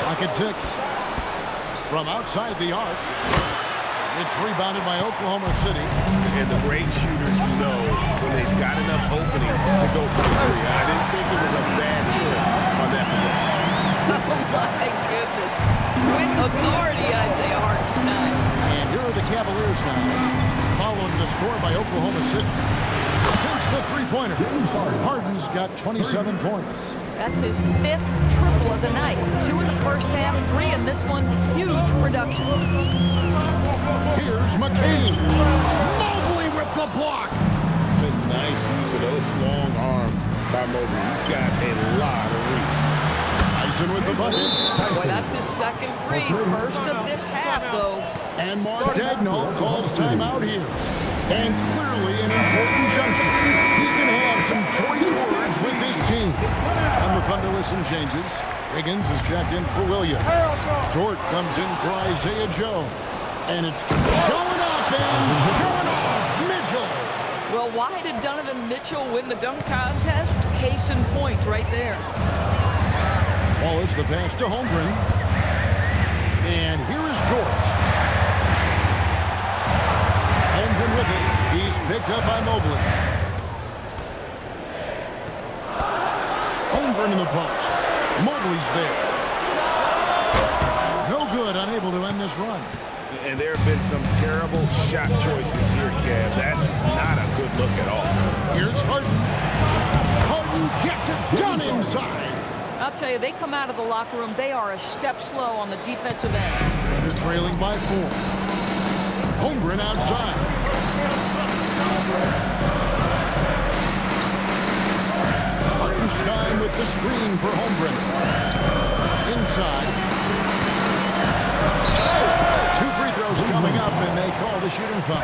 Pocket 6. From outside the arc. It's rebounded by Oklahoma City. And the great shooters know when they've got enough opening to go for the 3. I didn't think it was a bad choice on that possession. Oh my goodness. With authority, Isaiah Hartenstein. And here are the Cavaliers now, following the score by Oklahoma City. Since the three-pointer, Harden's got 27 points. That's his 5th triple of the night. 2 in the first half, 3 in this one. Huge production. Here's McCain. Mobley with the block. A nice use of those long arms by Mobley. He's got a lot of reach. Tyson with the bucket. Boy, that's his 2nd 3. First of this half, though. And Mark Dagnall calls timeout here. And clearly an important junction. He's going to have some choice words with his team. And the Thunder with some changes. Higgins is checked in for Williams. Dort comes in for Isaiah Joe. And it's showing up and showing off Mitchell. Well, why did Donovan Mitchell win the dunk contest? Case in point right there. Wallace the pass to Holmgren. And here is Dort. Holmgren with it. He's picked up by Mobley. Holmgren in the post. Mobley's there. No good, unable to end this run. And there have been some terrible shot choices here, Kev. That's not a good look at all. Here's Harden. Harden gets it done inside. I'll tell you, they come out of the locker room, they are a step slow on the defensive end. They're trailing by 4. Holmgren outside. Hartenstein with the screen for Holmgren. Inside. 2 free throws coming up, and they call the shooting foul.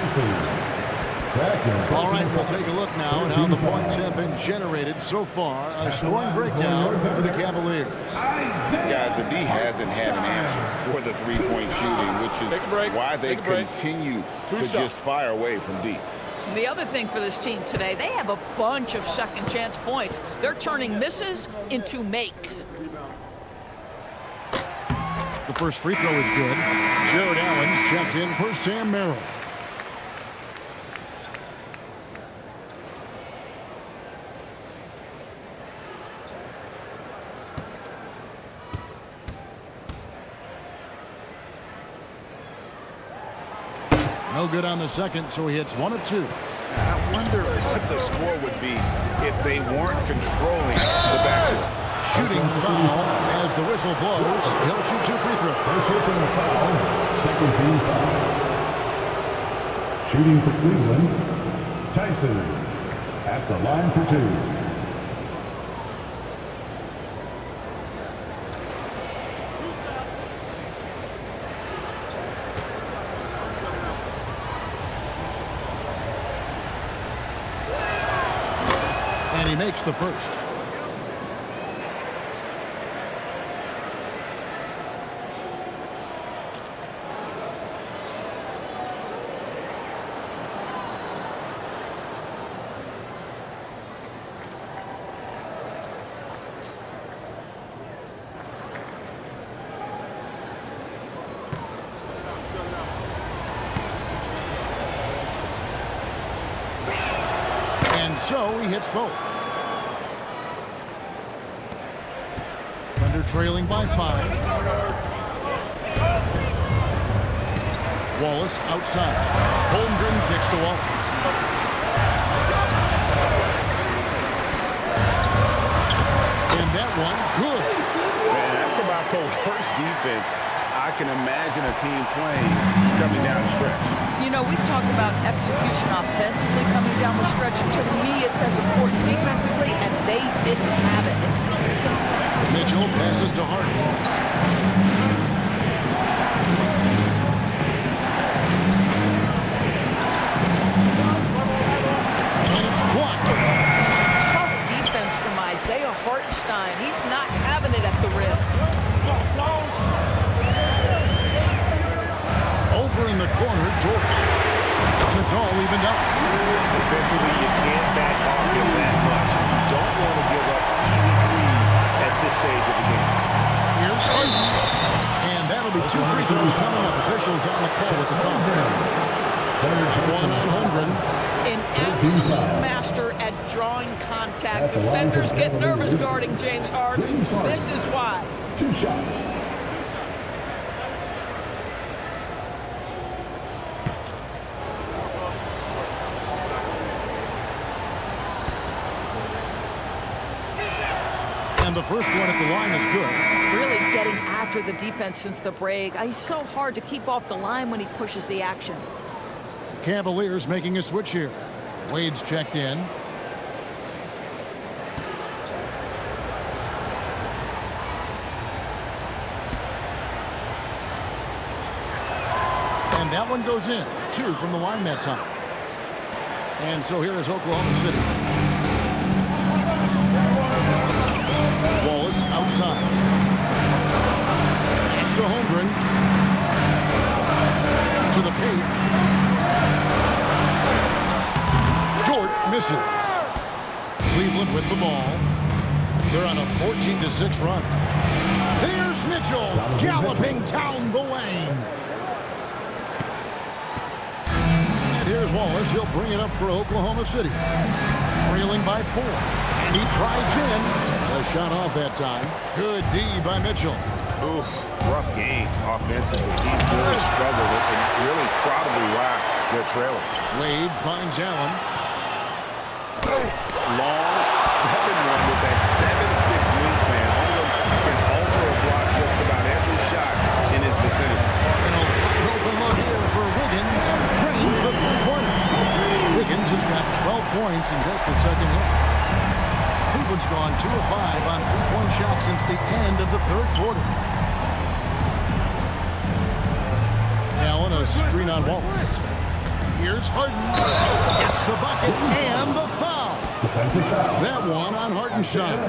All right, we'll take a look now at how the points have been generated so far. A scoring breakdown for the Cavaliers. Guys, the D hasn't had an answer for the three-point shooting, which is why they continue to just fire away from deep. The other thing for this team today, they have a bunch of second chance points. They're turning misses into makes. The first free throw is good. Jared Allen's checked in for Sam Merrill. No good on the second, so he hits 1 of 2. I wonder what the score would be if they weren't controlling the backcourt. Shooting foul as the whistle blows. He'll shoot 2 free throws. First personal foul, second team foul. Shooting for Cleveland, Tyson at the line for 2. And he makes the first. And so he hits both. Thunder trailing by 5. Wallace outside. Holmgren kicks to Wallace. And that one, good. Man, that's about the worst defense I can imagine a team playing coming down the stretch. You know, we talk about execution offensively coming down the stretch. To me, it's as important defensively, and they didn't have it. Mitchell passes to Harden. And it's blocked. Tough defense from Isaiah Hartenstein. He's not having it at the rim. Over in the corner, George. And it's all evened up. Defensively, you can't back off him that much. You don't want to give up easy threes at this stage of the game. Here's Harden. And that'll be 2 free throws coming up. Officials on the call with the foul. 1 on Holmgren. An absolute master at drawing contact. Defenders get nervous guarding James Harden. This is why. 2 shots. And the first one at the line is good. Really getting after the defense since the break. He's so hard to keep off the line when he pushes the action. Cavaliers making a switch here. Wade's checked in. And that one goes in. 2 from the line that time. And so here is Oklahoma City. Wallace outside. Pass to Holmgren. To the paint. Dort misses. Cleveland with the ball. They're on a 14-6 run. There's Mitchell galloping down the lane. And here Here's Wallace. He'll bring it up for Oklahoma City. Trailing by 4. And he drives in. A shot off that time. Good D by Mitchell. Oof, rough game offensively. He's really struggled and really probably why they're trailing. Wade finds Allen. Long 7-1 with that 7'6" wingspan. Can alter or block just about every shot in his vicinity. And a wide open look here for Wiggins. Drains the three-pointer. Wiggins has got 12 points in just the second half. Cleveland's gone 2 of 5 on three-point shots since the end of the third quarter. Allen, a screen on Wallace. Here's Harden. Gets the bucket and the foul. Defensive foul. That one on Hartenstein.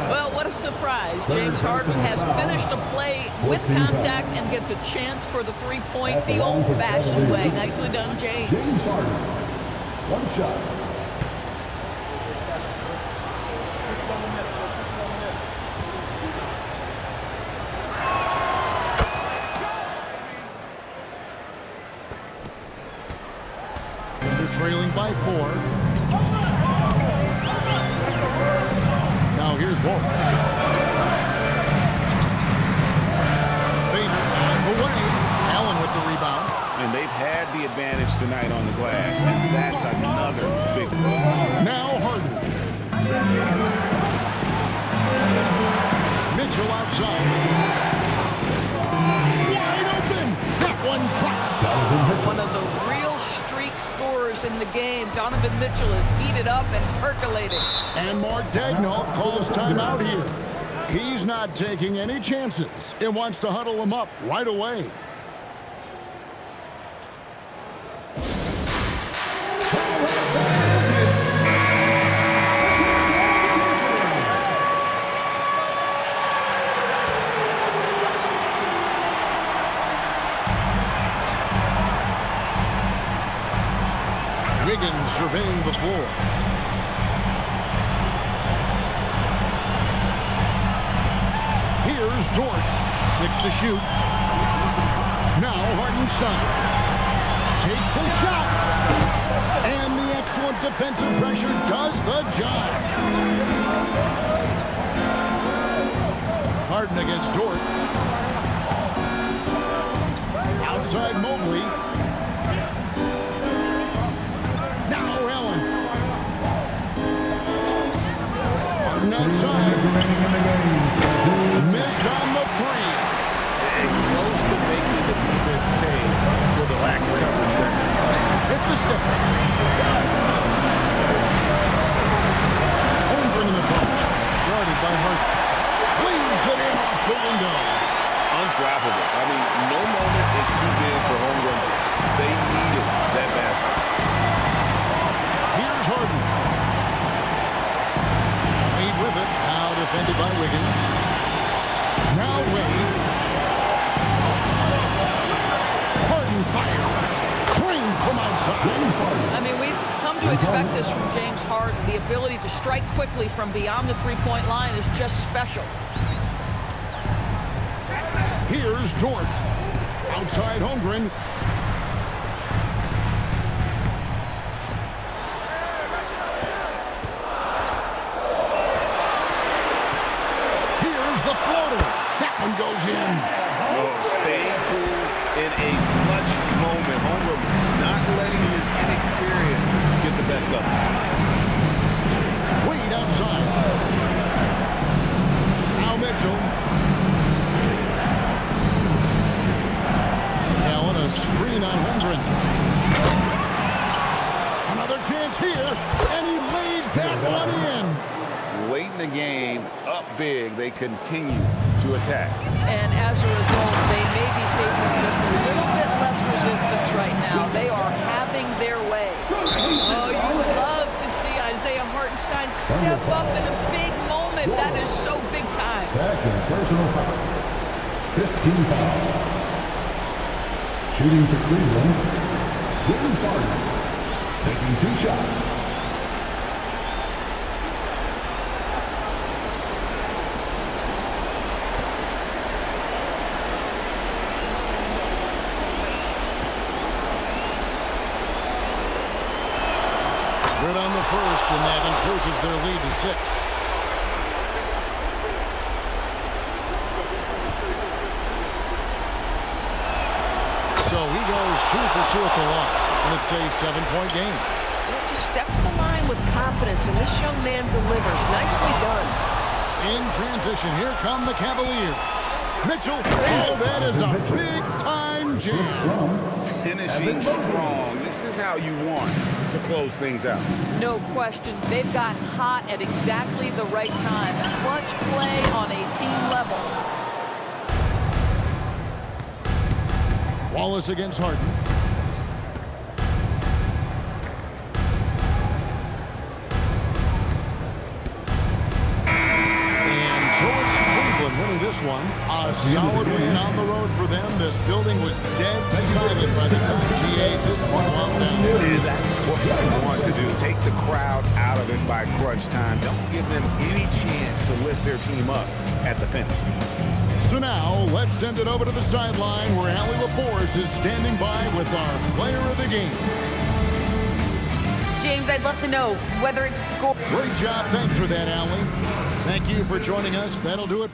Well, what a surprise. James Harden has finished a play with contact and gets a chance for the three-point the old-fashioned way. Nicely done, James. James Harden. One shot. Trailing by 4. Now here's Wallace. Faded away. Allen with the rebound. And they've had the advantage tonight on the glass, and that's another big one. Now Harden. Mitchell outside. Wide open. That one drops. One of the real streak scorers in the game. Donovan Mitchell is heated up and percolating. And Mark Daigneault calls timeout here. He's not taking any chances. It wants to huddle him up right away. Wiggins surveying the floor. Here's Dort. 6 to shoot. Now Hartenstein takes the shot. And the excellent defensive pressure does the job. Harden against Dort. Outside Mobley. Outside. Missed on the 3. And close to making the defense pay for the lax coverage that time. Hit the step. Holmgren in the post. Guarded by Hart. Leaves it in off the window. Unflappable. I mean, no moment is too big for Holmgren. They needed that basket. Here's Harden. With it, now defended by Wiggins. Now Wade. Harden fires. Drained from outside. I mean, we've come to expect this from James Harden. The ability to strike quickly from beyond the three-point line is just special. Here's Dort. Outside Holmgren. Goes in. Staying cool in a clutch moment. Holmgren not letting his inexperience get the best of him. Wade outside. Now Mitchell. Allen a screen on Holmgren. Another chance here, and he lays that one in. Late in the game, up big, they continue to attack. And as a result, they may be facing just a little bit less resistance right now. They are having their way. Oh, you love to see Isaiah Hartenstein step up in a big moment. That is so big time. Second personal foul. 15 fouls. Shooting for Cleveland, James Harden. Taking 2 shots. Good on the first, and that increases their lead to 6. So he goes 2 for 2 at the line, and it's a 7-point game. Well, just step to the line with confidence, and this young man delivers. Nicely done. In transition, here come the Cavaliers. Mitchell, oh, that is a big-time jam. Finishing strong. This is how you want to close things out. No question. They've got hot at exactly the right time. Clutch play on a team level. Wallace against Harden. And so it's Cleveland winning this one. A solid win on the road for them. This building was dead silent by the time GA this one wound down. And that's what you want to do. Take the crowd out of it by crunch time. Don't give them any chance to lift their team up at the finish. So now, let's send it over to the sideline where Allie LaForce is standing by with our player of the game. James, I'd love to know whether it's score. Great job. Thanks for that, Allie. Thank you for joining us. That'll do it.